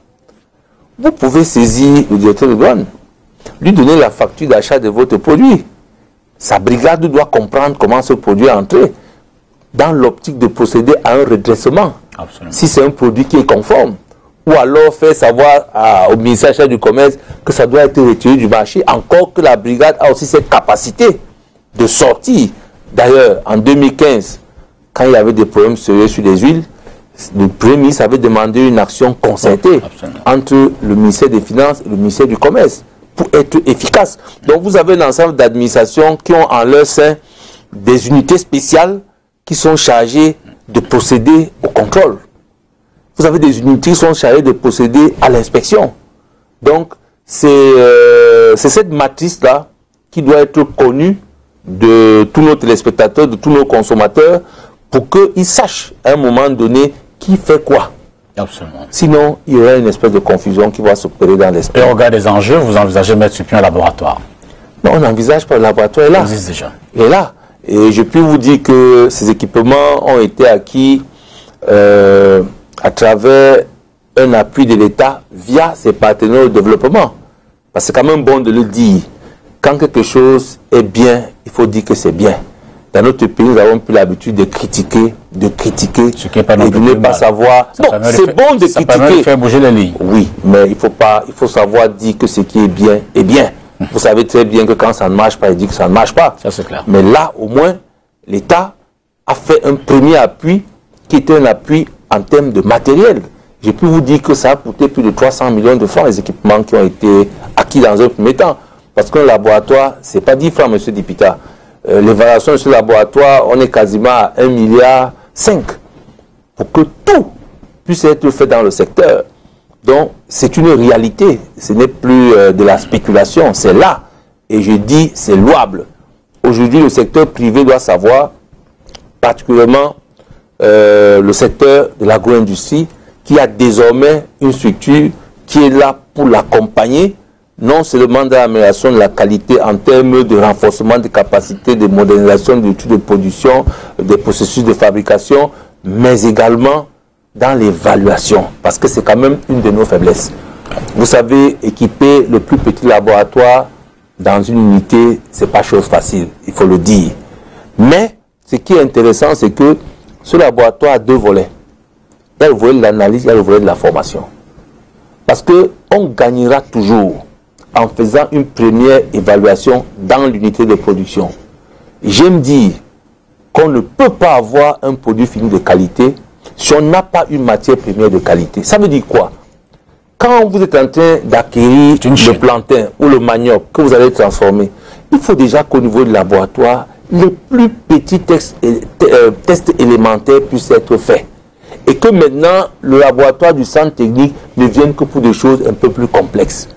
vous pouvez saisir le directeur de douane, lui donner la facture d'achat de votre produit. Sa brigade doit comprendre comment ce produit est entré dans l'optique de procéder à un redressement. Absolument. Si c'est un produit qui est conforme. Ou alors faire savoir au ministère du Commerce que ça doit être retiré du marché, encore que la brigade a aussi cette capacité de sortir. D'ailleurs, en 2015, quand il y avait des problèmes sérieux sur les huiles, le Premier ministre avait demandé une action concertée entre le ministère des Finances et le ministère du Commerce pour être efficace. Donc vous avez un ensemble d'administrations qui ont en leur sein des unités spéciales qui sont chargées de procéder au contrôle. Vous avez des unités qui sont chargées de procéder à l'inspection. Donc c'est cette matrice-là qui doit être connue de tous nos téléspectateurs, de tous nos consommateurs, pour qu'ils sachent à un moment donné qui fait quoi.
Absolument.
Sinon, il y aura une espèce de confusion qui va s'opérer dans l'esprit.
Et au regard des enjeux, vous envisagez de mettre sur pied un laboratoire?
Non, on n'envisage pas, le laboratoire est là.
Il existe déjà.
Il est là. Et je peux vous dire que ces équipements ont été acquis à travers un appui de l'État via ses partenaires au développement. Parce que c'est quand même bon de le dire. Quand quelque chose est bien, il faut dire que c'est bien. Dans notre pays, nous avons plus l'habitude de critiquer, et de ne pas savoir. Bon, c'est bon de critiquer. Ça permet de
faire bouger les lignes.
Oui, mais il faut savoir dire que ce qui est bien est bien. Vous savez très bien que quand ça ne marche pas, il dit que ça ne marche pas.
Ça, c'est clair.
Mais là, au moins, l'État a fait un premier appui qui était un appui en termes de matériel. J'ai pu vous dire que ça a coûté plus de 300 millions de francs, les équipements qui ont été acquis dans un premier temps. Parce qu'un laboratoire, ce n'est pas 10 francs, M. Dipita. L'évaluation de ce laboratoire, on est quasiment à 1,5 milliard pour que tout puisse être fait dans le secteur. Donc, c'est une réalité. Ce n'est plus de la spéculation, c'est là. Et je dis, c'est louable. Aujourd'hui, le secteur privé doit savoir, particulièrement le secteur de l'agro-industrie, qui a désormais une structure qui est là pour l'accompagner, non seulement dans l'amélioration de la qualité en termes de renforcement des capacités de modernisation des outils de production, des processus de fabrication, mais également dans l'évaluation, parce que c'est quand même une de nos faiblesses. Vous savez, équiper le plus petit laboratoire dans une unité, ce n'est pas chose facile, il faut le dire. Mais ce qui est intéressant, c'est que ce laboratoire a deux volets. Il y a le volet de l'analyse, il y a le volet de la formation. Parce qu'on gagnera toujours en faisant une première évaluation dans l'unité de production. J'aime dire qu'on ne peut pas avoir un produit fini de qualité si on n'a pas une matière première de qualité. Ça veut dire quoi? Quand vous êtes en train d'acquérir le plantain ou le manioc que vous allez transformer, il faut déjà qu'au niveau du laboratoire, les plus petits tests élémentaires puissent être faits. Et que maintenant, le laboratoire du centre technique ne vienne que pour des choses un peu plus complexes.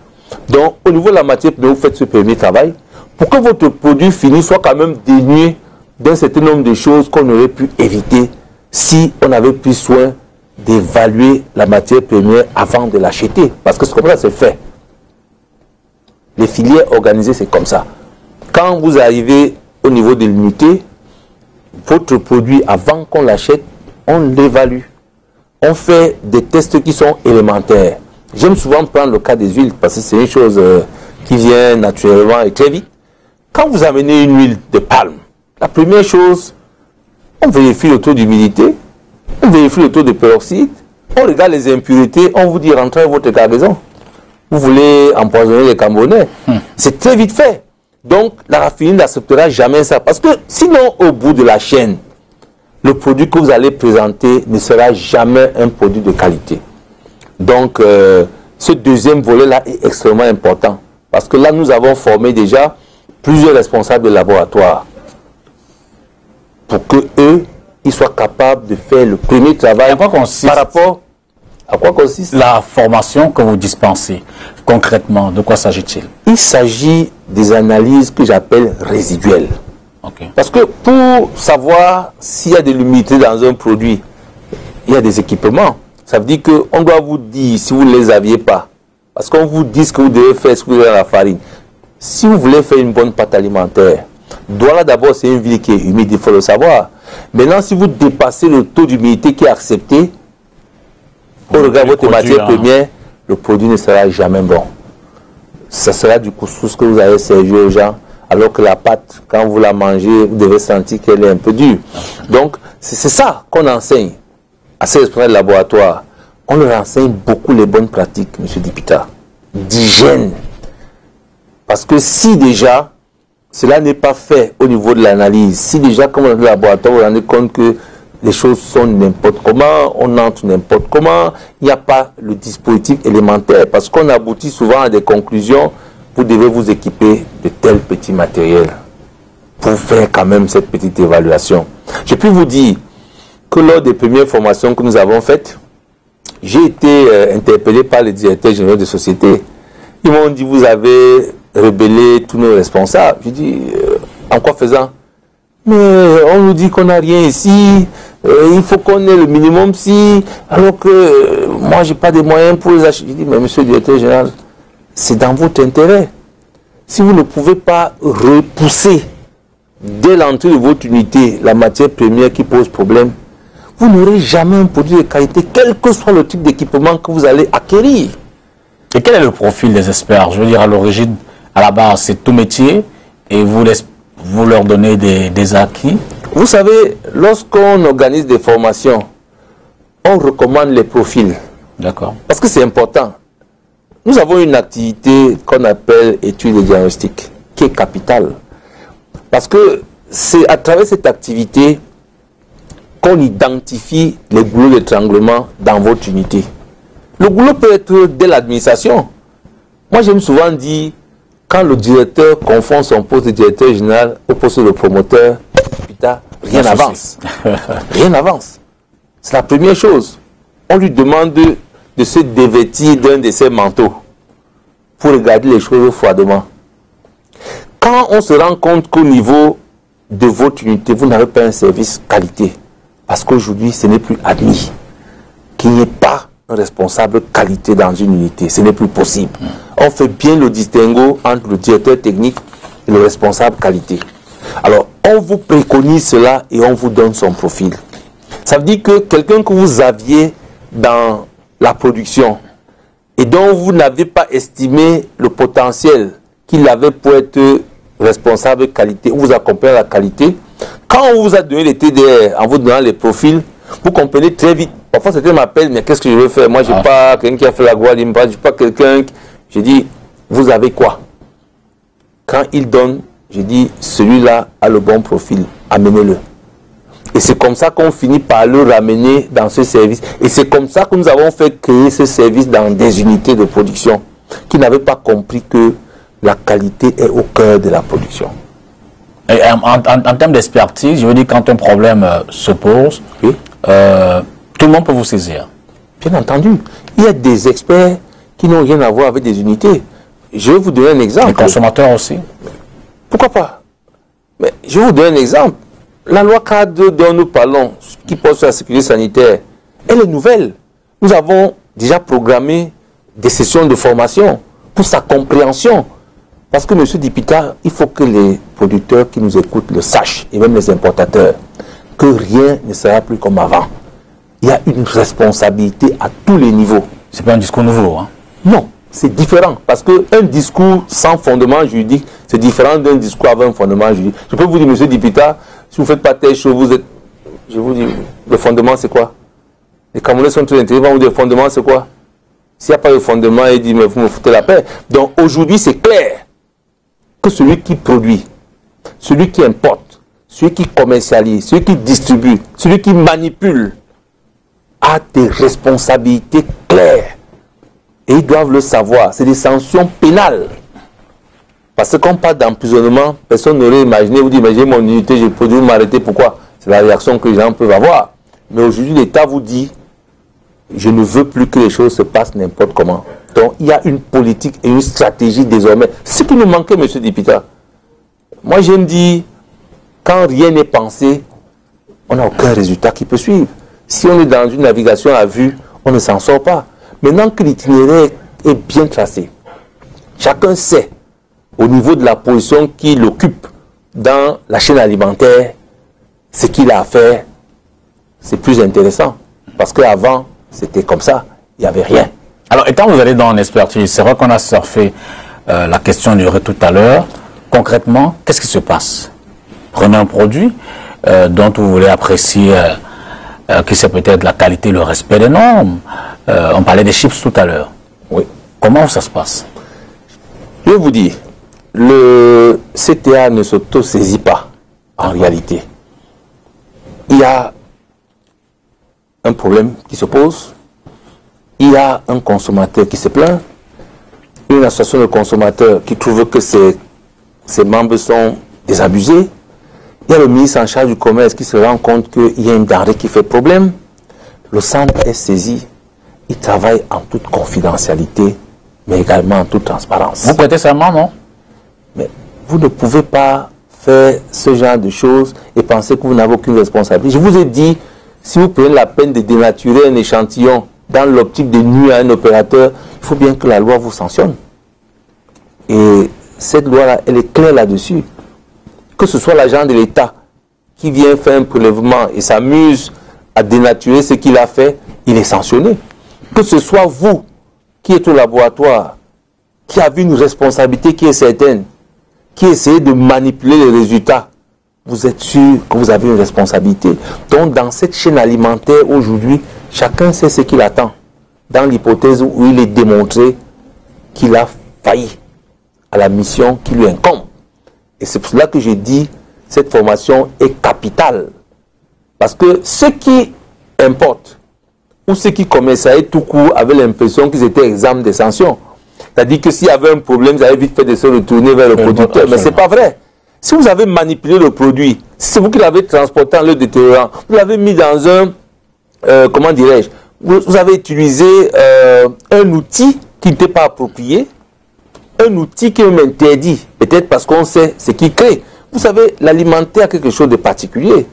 Donc, au niveau de la matière première, vous faites ce premier travail pour que votre produit fini soit quand même dénué d'un certain nombre de choses qu'on aurait pu éviter si on avait pris soin d'évaluer la matière première avant de l'acheter. Parce que c'est comme ça que c'est fait. Les filières organisées, c'est comme ça. Quand vous arrivez au niveau de l'unité, votre produit, avant qu'on l'achète, on l'évalue. On fait des tests qui sont élémentaires. J'aime souvent prendre le cas des huiles parce que c'est une chose qui vient naturellement et très vite. Quand vous amenez une huile de palme, la première chose, on vérifie le taux d'humidité, on vérifie le taux de peroxyde, on regarde les impuretés, on vous dit rentrez votre cargaison. Vous voulez empoisonner les Camerounais. C'est très vite fait. Donc la raffinerie n'acceptera jamais ça. Parce que sinon, au bout de la chaîne, le produit que vous allez présenter ne sera jamais un produit de qualité. Donc, ce deuxième volet-là est extrêmement important. Parce que là, nous avons formé déjà plusieurs responsables de laboratoire pour que eux, ils soient capables de faire le premier travail par rapport à quoi consiste
la formation que vous dispensez. Concrètement, de quoi s'agit-il?
Il s'agit des analyses que j'appelle résiduelles.
Okay.
Parce que pour savoir s'il y a de l'humidité dans un produit, il y a des équipements. Ça veut dire qu'on doit vous dire si vous ne les aviez pas. Parce qu'on vous dit ce que vous devez faire, ce que vous avez dans la farine. Si vous voulez faire une bonne pâte alimentaire, Douala d'abord c'est une ville qui est humide, il faut le savoir. Maintenant si vous dépassez le taux d'humidité qui est accepté, au regard de votre matière première, le produit ne sera jamais bon. Ça sera du couscous que vous allez servir aux gens, alors que la pâte, quand vous la mangez, vous devez sentir qu'elle est un peu dure. Donc c'est ça qu'on enseigne à ces responsables de laboratoire. On leur enseigne beaucoup les bonnes pratiques, M. Dipita, d'hygiène. Parce que si déjà, cela n'est pas fait au niveau de l'analyse, si déjà, comme dans le laboratoire, vous vous rendez compte que les choses sont n'importe comment, on entre n'importe comment, il n'y a pas le dispositif élémentaire, parce qu'on aboutit souvent à des conclusions, vous devez vous équiper de tel petit matériel pour faire quand même cette petite évaluation. Je peux vous dire que lors des premières formations que nous avons faites, j'ai été interpellé par les directeurs généraux de société. Ils m'ont dit, vous avez rebellé tous nos responsables. Je dis, en quoi faisant? Mais on nous dit qu'on n'a rien ici, il faut qu'on ait le minimum si, alors que moi, je n'ai pas de moyens pour les acheter. Je dis, mais monsieur le directeur général, c'est dans votre intérêt. Si vous ne pouvez pas repousser dès l'entrée de votre unité la matière première qui pose problème, vous n'aurez jamais un produit de qualité, quel que soit le type d'équipement que vous allez acquérir.
Et quel est le profil des experts? Je veux dire, à l'origine, à la base, c'est tout métier et vous leur donnez des acquis.
Vous savez, lorsqu'on organise des formations, on recommande les profils.
D'accord.
Parce que c'est important. Nous avons une activité qu'on appelle étude et diagnostic, qui est capitale. Parce que c'est à travers cette activité qu'on identifie les goulots d'étranglement dans votre unité. Le goulot peut être dès l'administration. Moi, j'aime souvent dire, quand le directeur confond son poste de directeur général au poste de promoteur, putain, rien n'avance. Rien n'avance. C'est la première chose. On lui demande de se dévêtir d'un de ses manteaux pour regarder les choses froidement. Quand on se rend compte qu'au niveau de votre unité, vous n'avez pas un service qualité, parce qu'aujourd'hui, ce n'est plus admis qu'il n'y ait pas un responsable qualité dans une unité. Ce n'est plus possible. On fait bien le distinguo entre le directeur technique et le responsable qualité. Alors, on vous préconise cela et on vous donne son profil. Ça veut dire que quelqu'un que vous aviez dans la production et dont vous n'avez pas estimé le potentiel qu'il avait pour être responsable qualité, ou vous accompagnez la qualité, quand on vous a donné les TDR en vous donnant les profils, vous comprenez très vite. Parfois, certains m'appellent, mais qu'est-ce que je veux faire? Moi, je n'ai pas quelqu'un qui a fait la gloire, je n'ai pas quelqu'un. Je dis, vous avez quoi? Quand il donne, je dis, celui-là a le bon profil, amenez-le. Et c'est comme ça qu'on finit par le ramener dans ce service. Et c'est comme ça que nous avons fait créer ce service dans des unités de production qui n'avaient pas compris que la qualité est au cœur de la production.
Et en termes d'expertise, je veux dire, quand un problème se pose, oui, tout le monde peut vous saisir.
Bien entendu. Il y a des experts qui n'ont rien à voir avec des unités. Je vais vous donner un exemple.
Les consommateurs aussi.
Pourquoi pas? Mais je vais vous donner un exemple. La loi cadre dont nous parlons, qui porte sur la sécurité sanitaire, elle est nouvelle. Nous avons déjà programmé des sessions de formation pour sa compréhension. Parce que, M. Dipita, il faut que les producteurs qui nous écoutent le sachent, et même les importateurs, que rien ne sera plus comme avant. Il y a une responsabilité à tous les niveaux.
Ce n'est pas un discours nouveau, hein?
Non, c'est différent. Parce qu'un discours sans fondement juridique, c'est différent d'un discours avec un fondement juridique. Je peux vous dire, M. Dipita, si vous ne faites pas telle chose, vous êtes... Je vous dis, le fondement, c'est quoi? Les Camerounais sont très intelligents, vous dire, le fondement, c'est quoi? S'il n'y a pas de fondement, il dit, mais vous me foutez la paix. Donc aujourd'hui, c'est clair que celui qui produit, celui qui importe, celui qui commercialise, celui qui distribue, celui qui manipule, a des responsabilités claires. Et ils doivent le savoir. C'est des sanctions pénales. Parce que quand on parle d'emprisonnement, personne n'aurait imaginé, vous dites, imaginez mon unité, je produis, vous m'arrêtez, pourquoi? C'est la réaction que les gens peuvent avoir. Mais aujourd'hui, l'État vous dit, je ne veux plus que les choses se passent n'importe comment. Donc, il y a une politique et une stratégie désormais. Ce qui nous manquait, M. Dipita. Moi, j'aime dire, quand rien n'est pensé, on n'a aucun résultat qui peut suivre. Si on est dans une navigation à vue, on ne s'en sort pas. Maintenant que l'itinéraire est bien tracé, chacun sait, au niveau de la position qu'il occupe dans la chaîne alimentaire, ce qu'il a fait, c'est plus intéressant. Parce qu'avant, c'était comme ça, il n'y avait rien.
Alors, étant vous allez dans l'expertise, c'est vrai qu'on a surfé la question du riz tout à l'heure. Concrètement, qu'est-ce qui se passe? Prenez un produit dont vous voulez apprécier qui c'est peut-être la qualité, le respect des normes. On parlait des chips tout à l'heure.
Oui.
Comment ça se passe?
Je vous dis, le CTA ne s'auto-saisit pas, en réalité. Il y a un problème qui se pose, il y a un consommateur qui se plaint, une association de consommateurs qui trouve que ses membres sont désabusés, il y a le ministre en charge du commerce qui se rend compte qu'il y a une denrée qui fait problème, le centre est saisi, il travaille en toute confidentialité, mais également en toute transparence.
Vous prêtez serment, non?
Mais vous ne pouvez pas faire ce genre de choses et penser que vous n'avez aucune responsabilité. Je vous ai dit, si vous prenez la peine de dénaturer un échantillon dans l'optique de nuire à un opérateur, il faut bien que la loi vous sanctionne. Et cette loi-là, elle est claire là-dessus. Que ce soit l'agent de l'État qui vient faire un prélèvement et s'amuse à dénaturer ce qu'il a fait, il est sanctionné. Que ce soit vous qui êtes au laboratoire, qui avez une responsabilité qui est certaine, qui essayez de manipuler les résultats, vous êtes sûr que vous avez une responsabilité. Donc dans cette chaîne alimentaire aujourd'hui, chacun sait ce qu'il attend. Dans l'hypothèse où il est démontré qu'il a failli à la mission qui lui incombe. Et c'est pour cela que j'ai dit cette formation est capitale. Parce que ceux qui importent ou ceux qui commerçaient tout court avaient l'impression qu'ils étaient exempts des sanctions. C'est-à-dire que s'il y avait un problème, ils avaient vite fait de se retourner vers le producteur. Mais ce n'est pas vrai. Si vous avez manipulé le produit, si c'est vous qui l'avez transporté en le détériorant, vous l'avez mis dans un, comment dirais-je, vous avez utilisé un outil qui n'était pas approprié, un outil qui est même interdit, peut-être parce qu'on sait ce qui crée. Vous savez, l'alimentaire a quelque chose de particulier.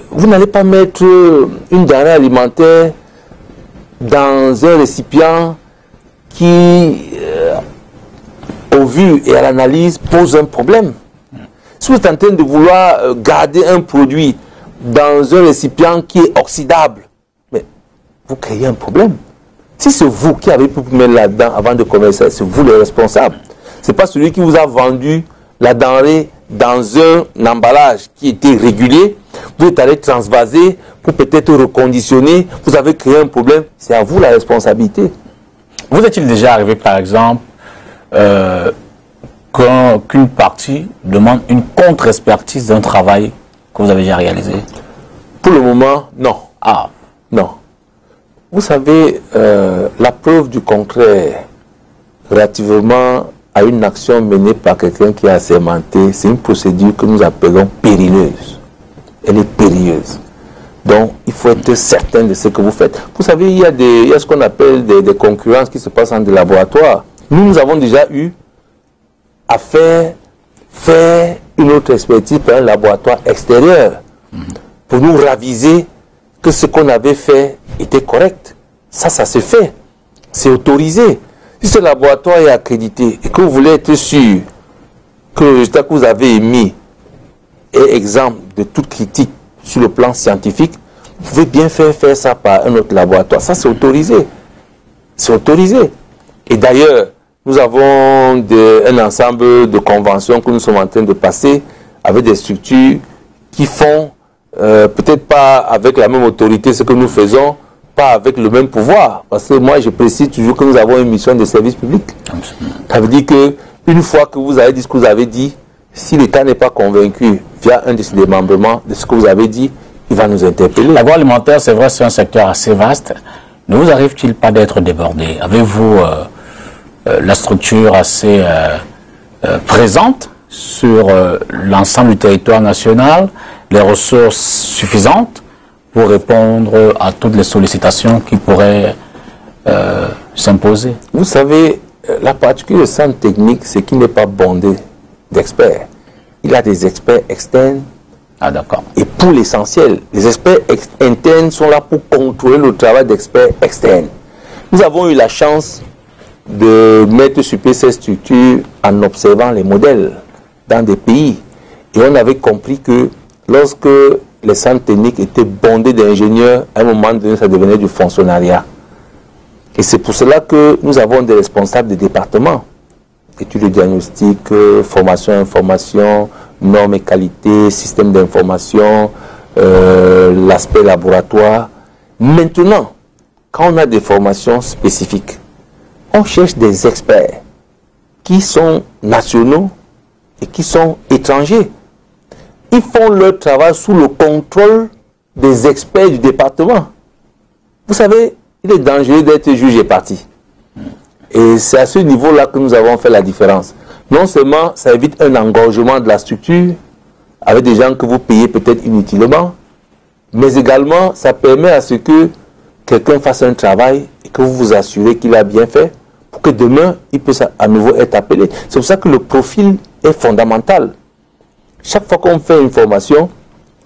Vous n'allez pas mettre une denrée alimentaire dans un récipient qui, au vu et à l'analyse, pose un problème. Si vous êtes en train de vouloir garder un produit dans un récipient qui est oxydable, mais vous créez un problème. Si c'est vous qui avez pu mettre là-dedans avant de commercer, c'est vous le responsable. Ce n'est pas celui qui vous a vendu la denrée dans un emballage qui était régulier. Vous êtes allé transvaser pour peut-être reconditionner. Vous avez créé un problème. C'est à vous la responsabilité.
Vous est-il déjà arrivé, par exemple, qu'une partie demande une contre-expertise d'un travail que vous avez déjà réalisé?
Pour le moment, non.
Ah.
Non. Vous savez, la preuve du concret relativement à une action menée par quelqu'un qui a assermenté, c'est une procédure que nous appelons périleuse. Elle est périlleuse. Donc, il faut être certain de ce que vous faites. Vous savez, il y a ce qu'on appelle des concurrences qui se passent dans des laboratoires. Nous avons déjà eu à faire une autre expertise par un laboratoire extérieur pour nous raviser que ce qu'on avait fait était correct. Ça se fait. C'est autorisé. Si ce laboratoire est accrédité et que vous voulez être sûr que le résultat que vous avez émis est exempt de toute critique sur le plan scientifique, vous pouvez bien faire ça par un autre laboratoire. Ça, c'est autorisé. C'est autorisé. Et d'ailleurs, nous avons un ensemble de conventions que nous sommes en train de passer avec des structures qui font, peut-être pas avec la même autorité ce que nous faisons, pas avec le même pouvoir. Parce que moi, je précise toujours que nous avons une mission de service public. Ça veut dire qu'une fois que vous avez dit ce que vous avez dit, si l'État n'est pas convaincu via un de ses démembrements de ce que vous avez dit, il va nous interpeller.
L'agroalimentaire, c'est vrai, c'est un secteur assez vaste. Ne vous arrive-t-il pas d'être débordé? Avez-vous la structure assez présente sur l'ensemble du territoire national, les ressources suffisantes pour répondre à toutes les sollicitations qui pourraient s'imposer?
Vous savez, la particularité du centre technique, c'est qu'il n'est pas bondé d'experts. Il a des experts externes.
Ah, d'accord.
Et pour l'essentiel, les experts internes sont là pour contrôler le travail d'experts externes. Nous avons eu la chance de mettre sur pied ces structures en observant les modèles dans des pays. Et on avait compris que lorsque les centres techniques étaient bondés d'ingénieurs, à un moment donné, ça devenait du fonctionnariat. Et c'est pour cela que nous avons des responsables des départements. Études de diagnostic, formation, information, normes et qualité, système d'information, l'aspect laboratoire. Maintenant, quand on a des formations spécifiques, on cherche des experts qui sont nationaux et qui sont étrangers. Ils font leur travail sous le contrôle des experts du département. Vous savez, il est dangereux d'être juge et parti. Et c'est à ce niveau-là que nous avons fait la différence. Non seulement ça évite un engorgement de la structure, avec des gens que vous payez peut-être inutilement, mais également ça permet à ce que quelqu'un fasse un travail et que vous vous assurez qu'il a bien fait, pour que demain, il puisse à nouveau être appelé. C'est pour ça que le profil est fondamental. Chaque fois qu'on fait une formation,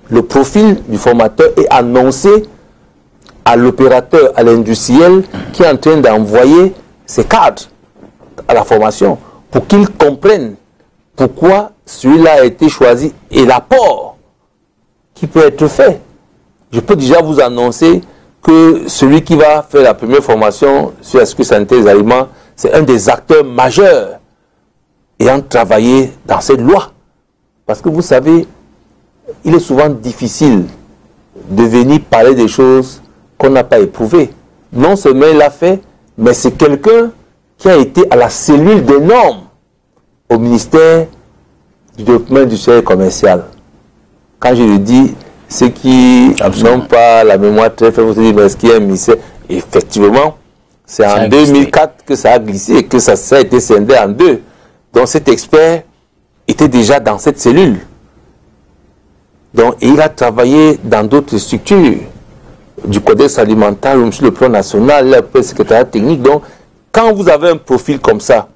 le profil du formateur est annoncé à l'opérateur, à l'industriel qui est en train d'envoyer ses cadres à la formation pour qu'ils comprennent pourquoi celui-là a été choisi et l'apport qui peut être fait. Je peux déjà vous annoncer que celui qui va faire la première formation sur la sécurité sanitaire des aliments, c'est un des acteurs majeurs ayant travaillé dans cette loi. Parce que vous savez, il est souvent difficile de venir parler des choses qu'on n'a pas éprouvées. Non seulement il l'a fait, mais c'est quelqu'un qui a été à la cellule des normes au ministère du développement industriel et commercial. Quand je le dis, ceux qui n'ont pas la mémoire très faible, vous se dites, mais est-ce qu'il y a un ministère? Effectivement, c'est en 2004 que ça a glissé et que ça a été scindé en deux. Donc cet expert était déjà dans cette cellule. Donc il a travaillé dans d'autres structures du codex alimentaire ou sur le plan national, il a fait le secrétariat technique. Donc quand vous avez un profil comme ça,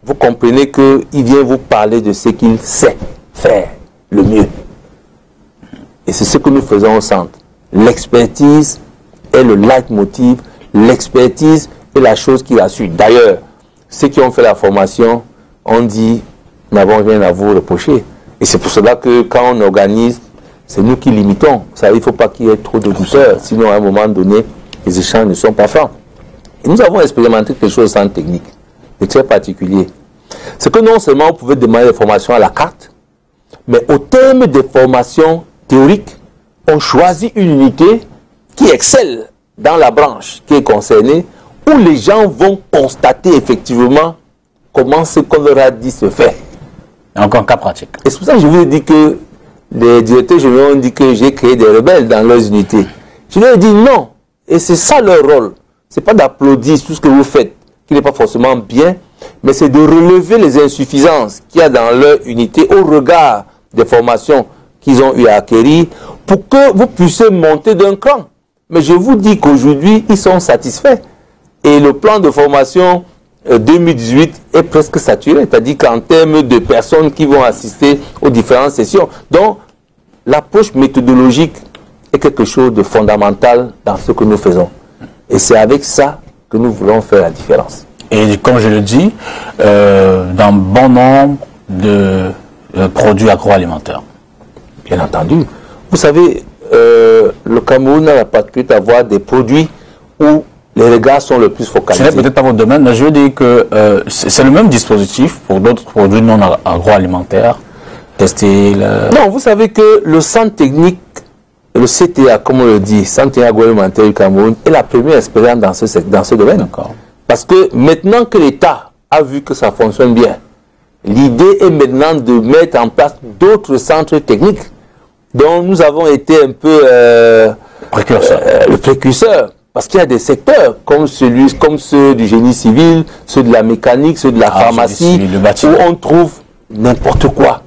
vous comprenez qu'il vient vous parler de ce qu'il sait faire le mieux. Et c'est ce que nous faisons au centre. L'expertise est le leitmotiv, l'expertise est la chose qui la suit. D'ailleurs, ceux qui ont fait la formation ont dit, nous n'avons rien à vous reprocher. Et c'est pour cela que quand on organise, c'est nous qui limitons. Ça, il ne faut pas qu'il y ait trop de douceur, sinon à un moment donné, les échanges ne sont pas francs. Et nous avons expérimenté quelque chose sans technique, de très particulier. C'est que non seulement on pouvait demander des formations à la carte, mais au terme des formations théoriques, on choisit une unité qui excelle dans la branche qui est concernée, où les gens vont constater effectivement comment ce qu'on leur a dit se fait.
Encore un cas pratique.
Et c'est pour ça que je vous ai dit que les directeurs généraux ont dit que j'ai créé des rebelles dans leurs unités. Je leur ai dit non. Et c'est ça leur rôle. Ce n'est pas d'applaudir tout ce que vous faites, qui n'est pas forcément bien, mais c'est de relever les insuffisances qu'il y a dans leur unité au regard des formations qu'ils ont eu à acquérir pour que vous puissiez monter d'un cran. Mais je vous dis qu'aujourd'hui, ils sont satisfaits. Et le plan de formation 2018 est presque saturé, c'est-à-dire qu'en termes de personnes qui vont assister aux différentes sessions. Donc, l'approche méthodologique est quelque chose de fondamental dans ce que nous faisons. Et c'est avec ça que nous voulons faire la différence.
Et comme je le dis, dans bon nombre de produits agroalimentaires.
Bien entendu. Vous savez, le Cameroun a la particularité d'avoir des produits où les regards sont le plus focalisés.
Ce n'est peut-être pas votre domaine, mais je veux dire que c'est le même dispositif pour d'autres produits non agroalimentaires, textiles.
Non, vous savez que le centre technique, le CTA, comme on le dit, Centre technique agroalimentaire du Cameroun, est la première expérience dans ce domaine. Parce que maintenant que l'État a vu que ça fonctionne bien, l'idée est maintenant de mettre en place d'autres centres techniques dont nous avons été un peu le précurseur. Parce qu'il y a des secteurs comme ceux du génie civil, ceux de la mécanique, ceux de la pharmacie, où on trouve n'importe quoi.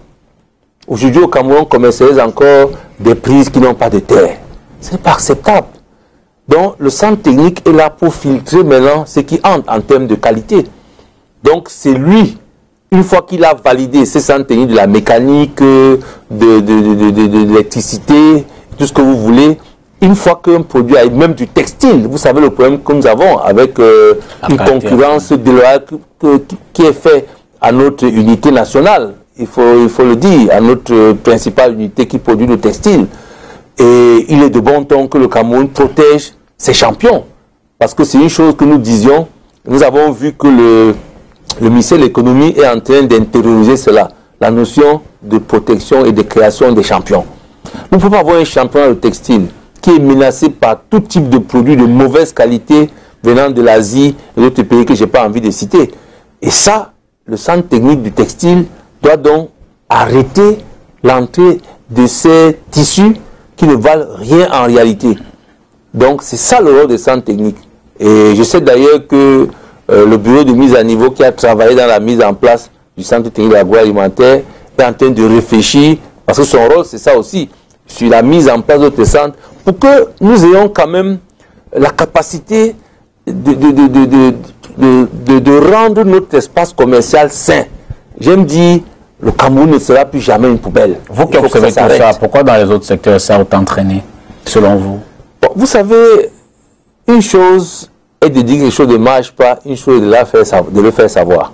Aujourd'hui au Cameroun, on commercialise encore des prises qui n'ont pas de terre. Ce n'est pas acceptable. Donc le centre technique est là pour filtrer maintenant ce qui entre en termes de qualité. Donc c'est lui, une fois qu'il a validé ces centres techniques de la mécanique, de l'électricité, tout ce que vous voulez, une fois qu'un produit a même du textile, vous savez le problème que nous avons avec une concurrence déloyale qui est faite à notre unité nationale il faut le dire, à notre principale unité qui produit le textile. Et il est de bon ton que le Cameroun protège ses champions. Parce que c'est une chose que nous disions, nous avons vu que le ministère de l'économie est en train d'intérioriser cela, la notion de protection et de création des champions. Nous ne pouvons pas avoir un champion de textile qui est menacé par tout type de produits de mauvaise qualité venant de l'Asie et d'autres pays que je n'ai pas envie de citer. Et ça, le centre technique du textile doit donc arrêter l'entrée de ces tissus qui ne valent rien en réalité. Donc c'est ça le rôle des centres techniques. Et je sais d'ailleurs que le bureau de mise à niveau qui a travaillé dans la mise en place du centre technique agroalimentaire est en train de réfléchir, parce que son rôle c'est ça aussi, sur la mise en place d'autres centres, pour que nous ayons quand même la capacité de rendre notre espace commercial sain. J'aime dire, le Cameroun ne sera plus jamais une poubelle.
Vous qui observez tout ça, pourquoi dans les autres secteurs ça a autant traîné, selon vous?
Bon, vous savez, une chose est de dire que quelque chose ne marche pas, une chose est de le faire savoir.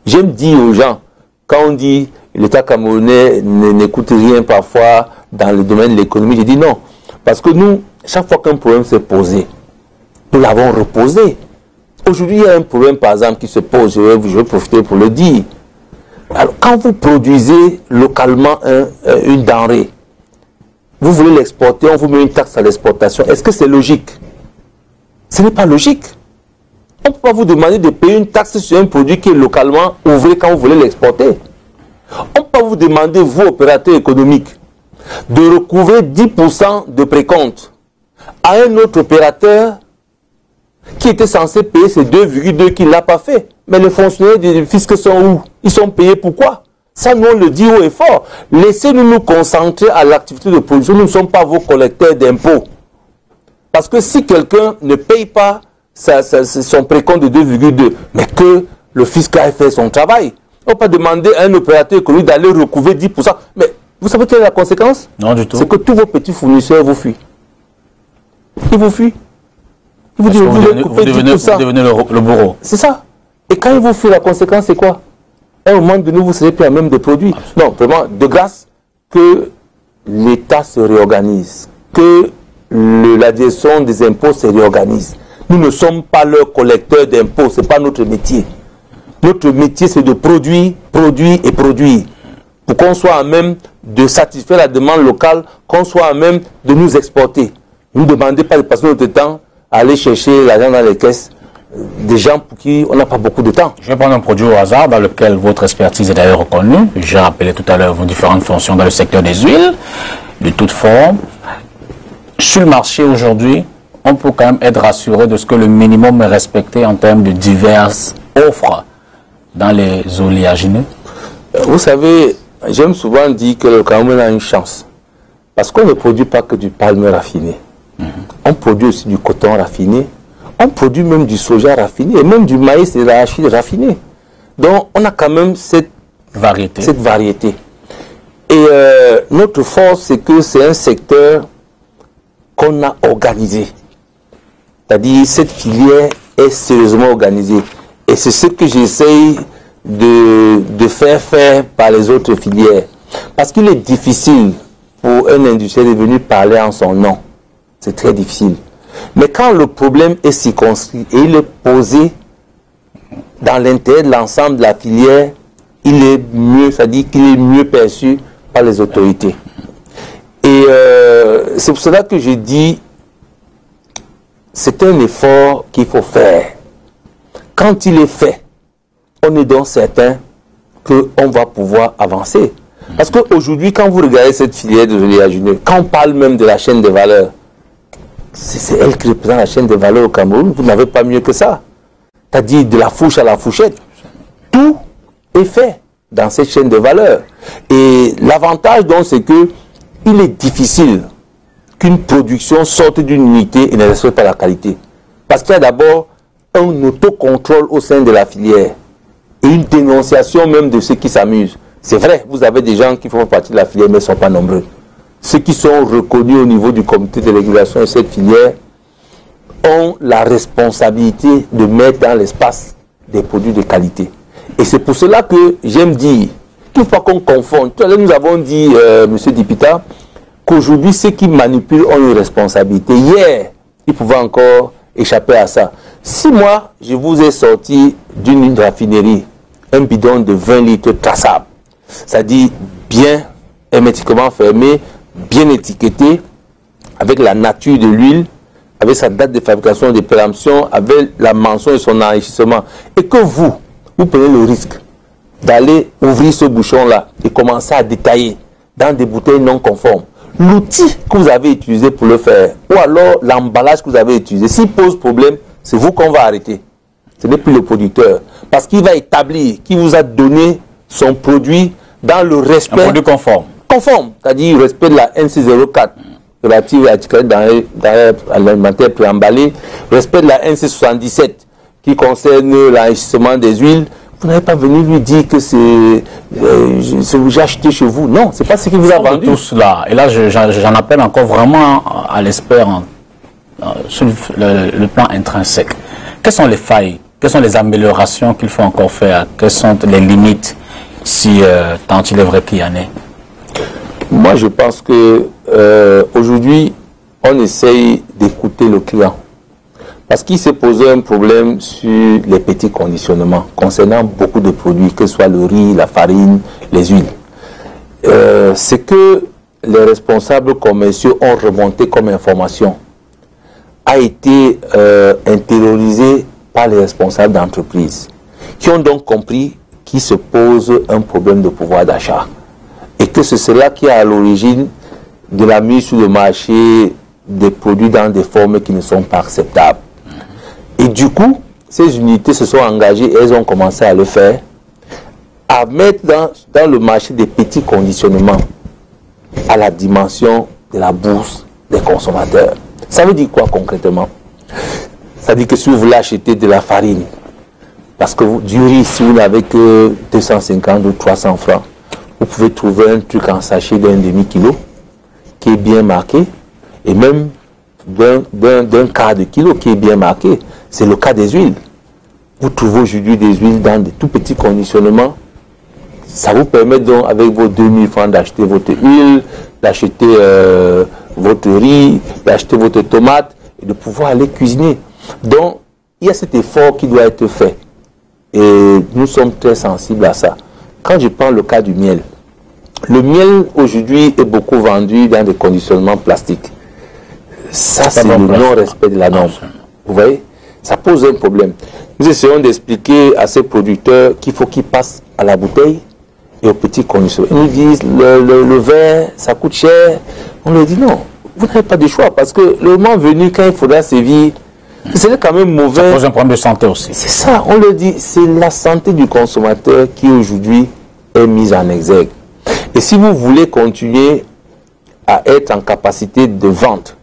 J'aime dire aux gens, quand on dit l'État camerounais n'écoute rien parfois dans le domaine de l'économie, je dis non. Parce que nous, chaque fois qu'un problème s'est posé, nous l'avons reposé. Aujourd'hui, il y a un problème, par exemple, qui se pose, je vais profiter pour le dire. Alors, quand vous produisez localement une denrée, vous voulez l'exporter, on vous met une taxe à l'exportation. Est-ce que c'est logique? Ce n'est pas logique. On ne peut pas vous demander de payer une taxe sur un produit qui est localement ouvré quand vous voulez l'exporter. On ne peut pas vous demander, vous, opérateur économique, de recouvrer 10% de précompte à un autre opérateur qui était censé payer ces 2,2 qu'il n'a pas fait. Mais les fonctionnaires du fisc sont où? Ils sont payés pourquoi? Ça, nous, on le dit haut et fort. Laissez-nous nous concentrer à l'activité de production. Nous ne sommes pas vos collecteurs d'impôts. Parce que si quelqu'un ne paye pas son précompte de 2,2, mais que le fisc a fait son travail, on ne peut pas demander à un opérateur économique d'aller recouvrer 10%. Mais vous savez quelle est la conséquence?
Non, du tout.
C'est que tous vos petits fournisseurs vous fuient. Ils vous fuient. Ils vous disent, vous
devenez le bourreau.
C'est ça. Et quand ils vous fuient, la conséquence, c'est quoi? À un moment donné, vous serez plus à même de produits. Non, vraiment, de grâce, que l'État se réorganise, que la direction des impôts se réorganise. Nous ne sommes pas leurs collecteurs d'impôts, ce n'est pas notre métier. Notre métier, c'est de produire, produire et produire. Pour qu'on soit à même de satisfaire la demande locale, qu'on soit à même de nous exporter. Ne nous demandez pas de passer notre temps à aller chercher l'argent dans les caisses des gens pour qui on n'a pas beaucoup de temps.
Je vais prendre un produit au hasard dans lequel votre expertise est d'ailleurs reconnue. J'ai rappelé tout à l'heure vos différentes fonctions dans le secteur des huiles, de toute forme. Sur le marché aujourd'hui, on peut quand même être rassuré de ce que le minimum est respecté en termes de diverses offres dans les oléagineux.
Vous savez, j'aime souvent dire que le Cameroun a une chance. Parce qu'on ne produit pas que du palme raffiné. On produit aussi du coton raffiné. On produit même du soja raffiné et même du maïs et de l'arachide raffiné. Donc, on a quand même cette variété. Et notre force, c'est que c'est un secteur qu'on a organisé. C'est-à-dire, cette filière est sérieusement organisée. Et c'est ce que j'essaye de faire par les autres filières. Parce qu'il est difficile pour un industriel de venir parler en son nom. C'est très difficile. Mais quand le problème est circonscrit et il est posé dans l'intérêt de l'ensemble de la filière, il est mieux, c'est-à-dire qu'il est mieux perçu par les autorités. Et c'est pour cela que je dis, c'est un effort qu'il faut faire. Quand il est fait, on est donc certain qu'on va pouvoir avancer. Parce qu'aujourd'hui, quand vous regardez cette filière de oléagineux, quand on parle même de la chaîne de valeur, c'est elle qui représente la chaîne de valeur au Cameroun. Vous n'avez pas mieux que ça. C'est-à-dire de la fourche à la fourchette. Tout est fait dans cette chaîne de valeur. Et l'avantage donc, c'est que il est difficile qu'une production sorte d'une unité et ne respecte pas la qualité. Parce qu'il y a d'abord un autocontrôle au sein de la filière et une dénonciation même de ceux qui s'amusent. C'est vrai, vous avez des gens qui font partie de la filière mais ne sont pas nombreux. Ceux qui sont reconnus au niveau du comité de régulation de cette filière ont la responsabilité de mettre dans l'espace des produits de qualité. Et c'est pour cela que j'aime dire Il ne faut pas qu'on confonde. Tout à l'heure, nous avons dit, M. Dipita, qu'aujourd'hui, ceux qui manipulent ont une responsabilité. Hier, ils pouvaient encore échapper à ça. Si moi, je vous ai sorti d'une raffinerie un bidon de 20 litres traçable, c'est-à-dire bien hermétiquement fermé, bien étiqueté, avec la nature de l'huile, avec sa date de fabrication, de péremption, avec la mention et son enrichissement, et que vous prenez le risque d'aller ouvrir ce bouchon-là et commencer à détailler dans des bouteilles non conformes, l'outil que vous avez utilisé pour le faire, ou alors l'emballage que vous avez utilisé, s'il pose problème, c'est vous qu'on va arrêter. Ce n'est plus le producteur. Parce qu'il va établir qu'il vous a donné son produit dans le respect...
Un produit conforme.
Conforme, c'est-à-dire le respect de la NC04, relative à l'étiquette alimentaire préemballé, respect de la NC77, qui concerne l'enrichissement des huiles. Vous n'avez pas venu lui dire que c'est j'ai acheté chez vous. Non, c'est pas ce qu'il vous a vendu.
Tout cela. Et là, j'en appelle encore vraiment à l'expert sur le plan intrinsèque. Quelles sont les failles? Quelles sont les améliorations qu'il faut encore faire? Quelles sont les limites, si tant il est vrai qu'il y en ait?
Moi, je pense que aujourd'hui, on essaye d'écouter le client. Parce qu'il s'est posé un problème sur les petits conditionnements concernant beaucoup de produits, que ce soit le riz, la farine, les huiles. C'est que les responsables commerciaux ont remonté comme information a été intériorisé par les responsables d'entreprise qui ont donc compris qu'il se pose un problème de pouvoir d'achat et que c'est cela qui est à l'origine de la mise sur le marché des produits dans des formes qui ne sont pas acceptables. Et du coup, ces unités se sont engagées et elles ont commencé à le faire, à mettre dans le marché des petits conditionnements à la dimension de la bourse des consommateurs. Ça veut dire quoi concrètement? Ça veut dire que si vous voulez acheter de la farine, parce que du riz, si vous n'avez que 250 ou 300 francs, vous pouvez trouver un truc en sachet d'un demi-kilo qui est bien marqué, et même d'un quart de kilo qui est bien marqué. C'est le cas des huiles. Vous trouvez aujourd'hui des huiles dans des tout petits conditionnements. Ça vous permet donc, avec vos 2000 francs, d'acheter votre huile, d'acheter votre riz, d'acheter votre tomate et de pouvoir aller cuisiner. Donc, il y a cet effort qui doit être fait. Et nous sommes très sensibles à ça. Quand je prends le cas du miel, le miel aujourd'hui est beaucoup vendu dans des conditionnements plastiques. Ça, c'est le non-respect de la norme. Vous voyez? Ça pose un problème. Nous essayons d'expliquer à ces producteurs qu'il faut qu'ils passent à la bouteille et aux petits conditions. Ils nous disent le verre, ça coûte cher. On leur dit non, vous n'avez pas de choix parce que le moment venu, quand il faudra sévir, c'est quand même mauvais.
Ça pose un problème de santé aussi.
C'est ça, on leur dit, c'est la santé du consommateur qui aujourd'hui est mise en exergue. Et si vous voulez continuer à être en capacité de vente,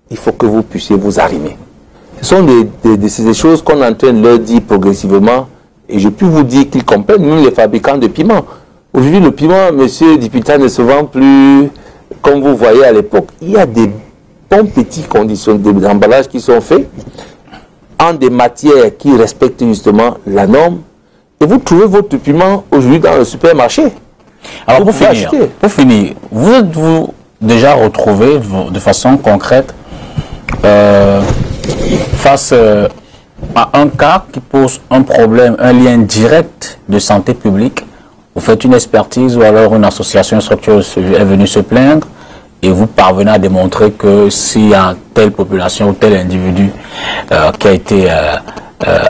il faut que vous puissiez vous arrimer. Ce sont des choses qu'on est en train de leur dire progressivement. Et je peux vous dire qu'ils comprennent, nous les fabricants de piments. Aujourd'hui, le piment, monsieur Dipita, ne se vend plus comme vous voyez à l'époque. Il y a des bons petits conditions d'emballage qui sont faits en des matières qui respectent justement la norme. Et vous trouvez votre piment aujourd'hui dans le supermarché.
Alors pour finir, vous êtes-vous déjà retrouvé de façon concrète face à un cas qui pose un problème, un lien direct de santé publique? Vous faites une expertise ou alors une association, une structure est venue se plaindre et vous parvenez à démontrer que s'il y a telle population ou tel individu qui a été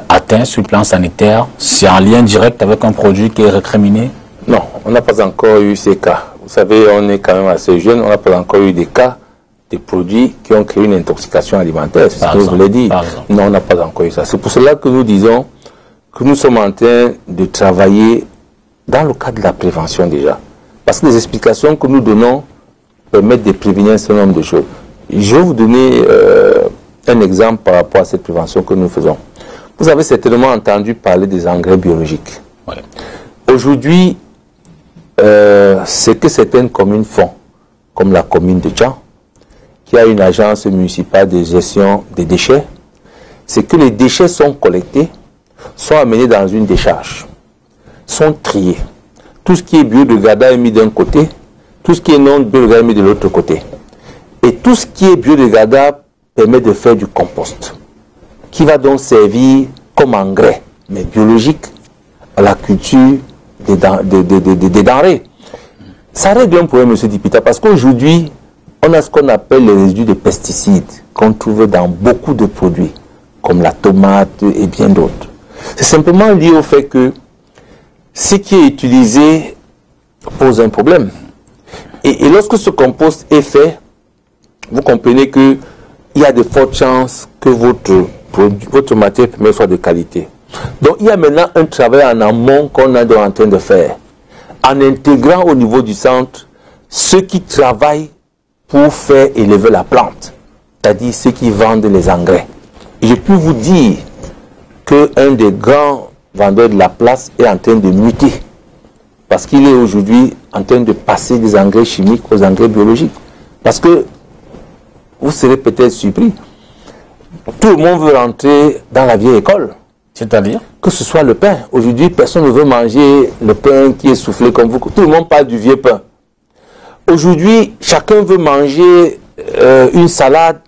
atteint sur le plan sanitaire, c'est en lien direct avec un produit qui est récriminé?
Non, on n'a pas encore eu ces cas. Vous savez, on est quand même assez jeune, on n'a pas encore eu des cas de produits qui ont créé une intoxication alimentaire. C'est ce que vous voulez dire. Non, on n'a pas encore eu ça. C'est pour cela que nous disons que nous sommes en train de travailler dans le cadre de la prévention déjà. Parce que les explications que nous donnons permettent de prévenir un certain nombre de choses. Je vais vous donner un exemple par rapport à cette prévention que nous faisons. Vous avez certainement entendu parler des engrais biologiques.
Oui.
Aujourd'hui, ce que certaines communes font, comme la commune de Tchang, qui a une agence municipale de gestion des déchets, c'est que les déchets sont collectés, sont amenés dans une décharge, sont triés. tout ce qui est biodégradable est mis d'un côté, tout ce qui est non biodégradable est mis de l'autre côté. Et tout ce qui est biodégradable permet de faire du compost, qui va donc servir comme engrais, mais biologique, à la culture des denrées. Ça règle un problème, M. Dipita, parce qu'aujourd'hui, on a ce qu'on appelle les résidus de pesticides qu'on trouve dans beaucoup de produits, comme la tomate et bien d'autres. C'est simplement lié au fait que ce qui est utilisé pose un problème. Et lorsque ce compost est fait, vous comprenez qu'il y a de fortes chances que votre matière première soit de qualité. Donc il y a maintenant un travail en amont qu'on est en train de faire, en intégrant au niveau du centre ceux qui travaillent pour faire élever la plante, c'est-à-dire ceux qui vendent les engrais. Et je peux vous dire qu'un des grands vendeurs de la place est en train de muter, parce qu'il est aujourd'hui en train de passer des engrais chimiques aux engrais biologiques. Parce que, vous serez peut-être surpris, tout le monde veut rentrer dans la vieille école.
C'est-à-dire?
Que ce soit le pain. Aujourd'hui, personne ne veut manger le pain qui est soufflé comme vous. Tout le monde parle du vieux pain. Aujourd'hui, chacun veut manger une salade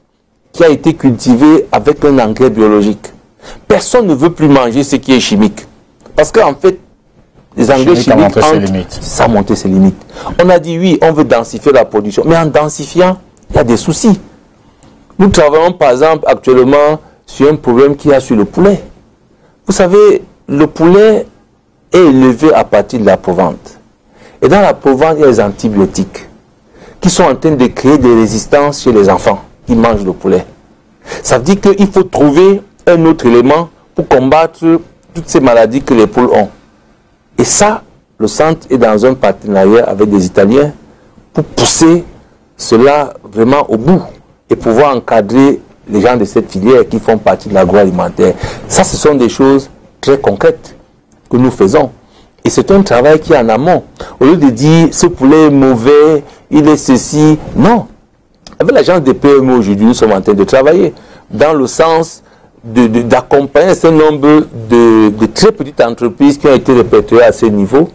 qui a été cultivée avec un engrais biologique. Personne ne veut plus manger ce qui est chimique. Parce qu'en fait, les engrais chimiques, ça a monté ses limites. On a dit oui, on veut densifier la production. Mais en densifiant, il y a des soucis. Nous travaillons par exemple actuellement sur un problème qu'il y a sur le poulet. Vous savez, le poulet est élevé à partir de la Provence. Et dans la Provence, il y a les antibiotiques qui sont en train de créer des résistances chez les enfants qui mangent le poulet. Ça veut dire qu'il faut trouver un autre élément pour combattre toutes ces maladies que les poules ont. Et ça, le centre est dans un partenariat avec des Italiens pour pousser cela vraiment au bout et pouvoir encadrer les gens de cette filière qui font partie de l'agroalimentaire. Ça, ce sont des choses très concrètes que nous faisons. Et c'est un travail qui est en amont. Au lieu de dire, ce poulet est mauvais, il est ceci. Non. Avec l'agence des PME aujourd'hui, nous sommes en train de travailler dans le sens d'accompagner un certain nombre de très petites entreprises qui ont été répertoriées à ce niveau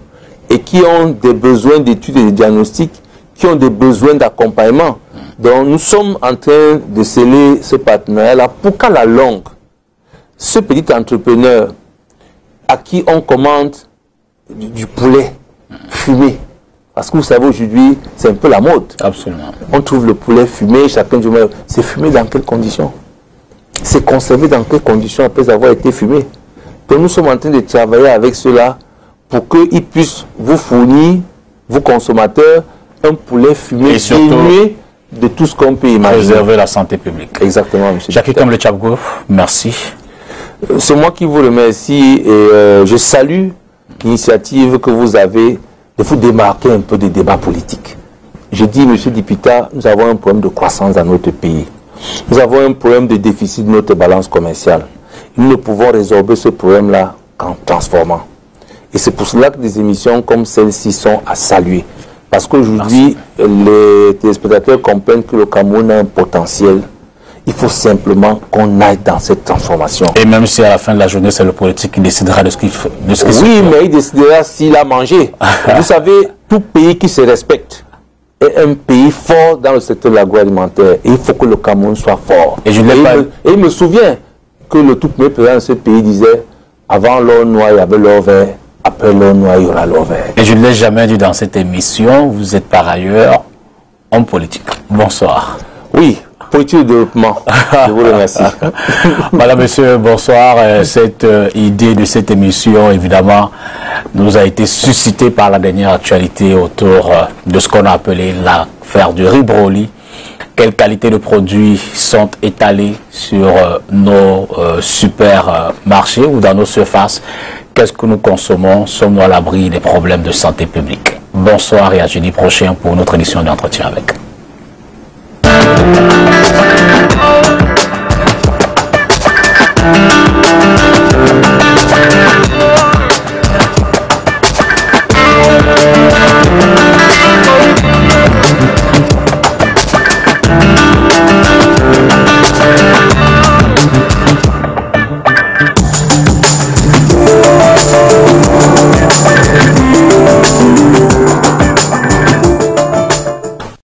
et qui ont des besoins d'études et de diagnostics, qui ont des besoins d'accompagnement. Donc nous sommes en train de sceller ce partenariat-là pour qu'à la longue, ce petit entrepreneur à qui on commande du poulet fumé, parce que vous savez aujourd'hui, c'est un peu la mode.
Absolument.
On trouve le poulet fumé, chacun dit, c'est fumé dans quelles conditions? C'est conservé dans quelles conditions après avoir été fumé? Donc nous sommes en train de travailler avec cela pour qu'ils puissent vous fournir, vous consommateurs, un poulet fumé et surtout de tout ce qu'on peut imaginer.
Préserver la santé publique.
Exactement, monsieur.
Jacques Kamble Tchabgo, merci.
C'est moi qui vous remercie et je salue l'initiative que vous avez de vous démarquer un peu des débats politiques. Je dis, monsieur Dipita, nous avons un problème de croissance dans notre pays. Nous avons un problème de déficit de notre balance commerciale. Nous ne pouvons résorber ce problème-là qu'en transformant. Et c'est pour cela que des émissions comme celle-ci sont à saluer. Parce qu'aujourd'hui, les téléspectateurs comprennent que le Cameroun a un potentiel. Il faut simplement qu'on aille dans cette transformation.
Et même si à la fin de la journée, c'est le politique qui décidera de ce qu'il fait.
Oui, mais il décidera s'il a mangé. Vous savez, tout pays qui se respecte est un pays fort dans le secteur de l'agroalimentaire. Et il faut que le Cameroun soit fort. Et il me souvient que le tout premier président de ce pays disait, avant l'or noir, il y avait l'or vert. Après l'or noir, il y aura l'or vert.
Et je ne l'ai jamais dit dans cette émission, vous êtes par ailleurs homme politique. Bonsoir.
Oui, politique de développement. Je vous remercie.
Madame, monsieur, bonsoir. Cette idée de cette émission, évidemment, nous a été suscitée par la dernière actualité autour de ce qu'on a appelé l'affaire du riz Broly. Quelles qualités de produits sont étalées sur nos supermarchés ou dans nos surfaces? Qu'est-ce que nous consommons? Sommes-nous à l'abri des problèmes de santé publique? Bonsoir et à jeudi prochain pour notre édition d'entretien avec.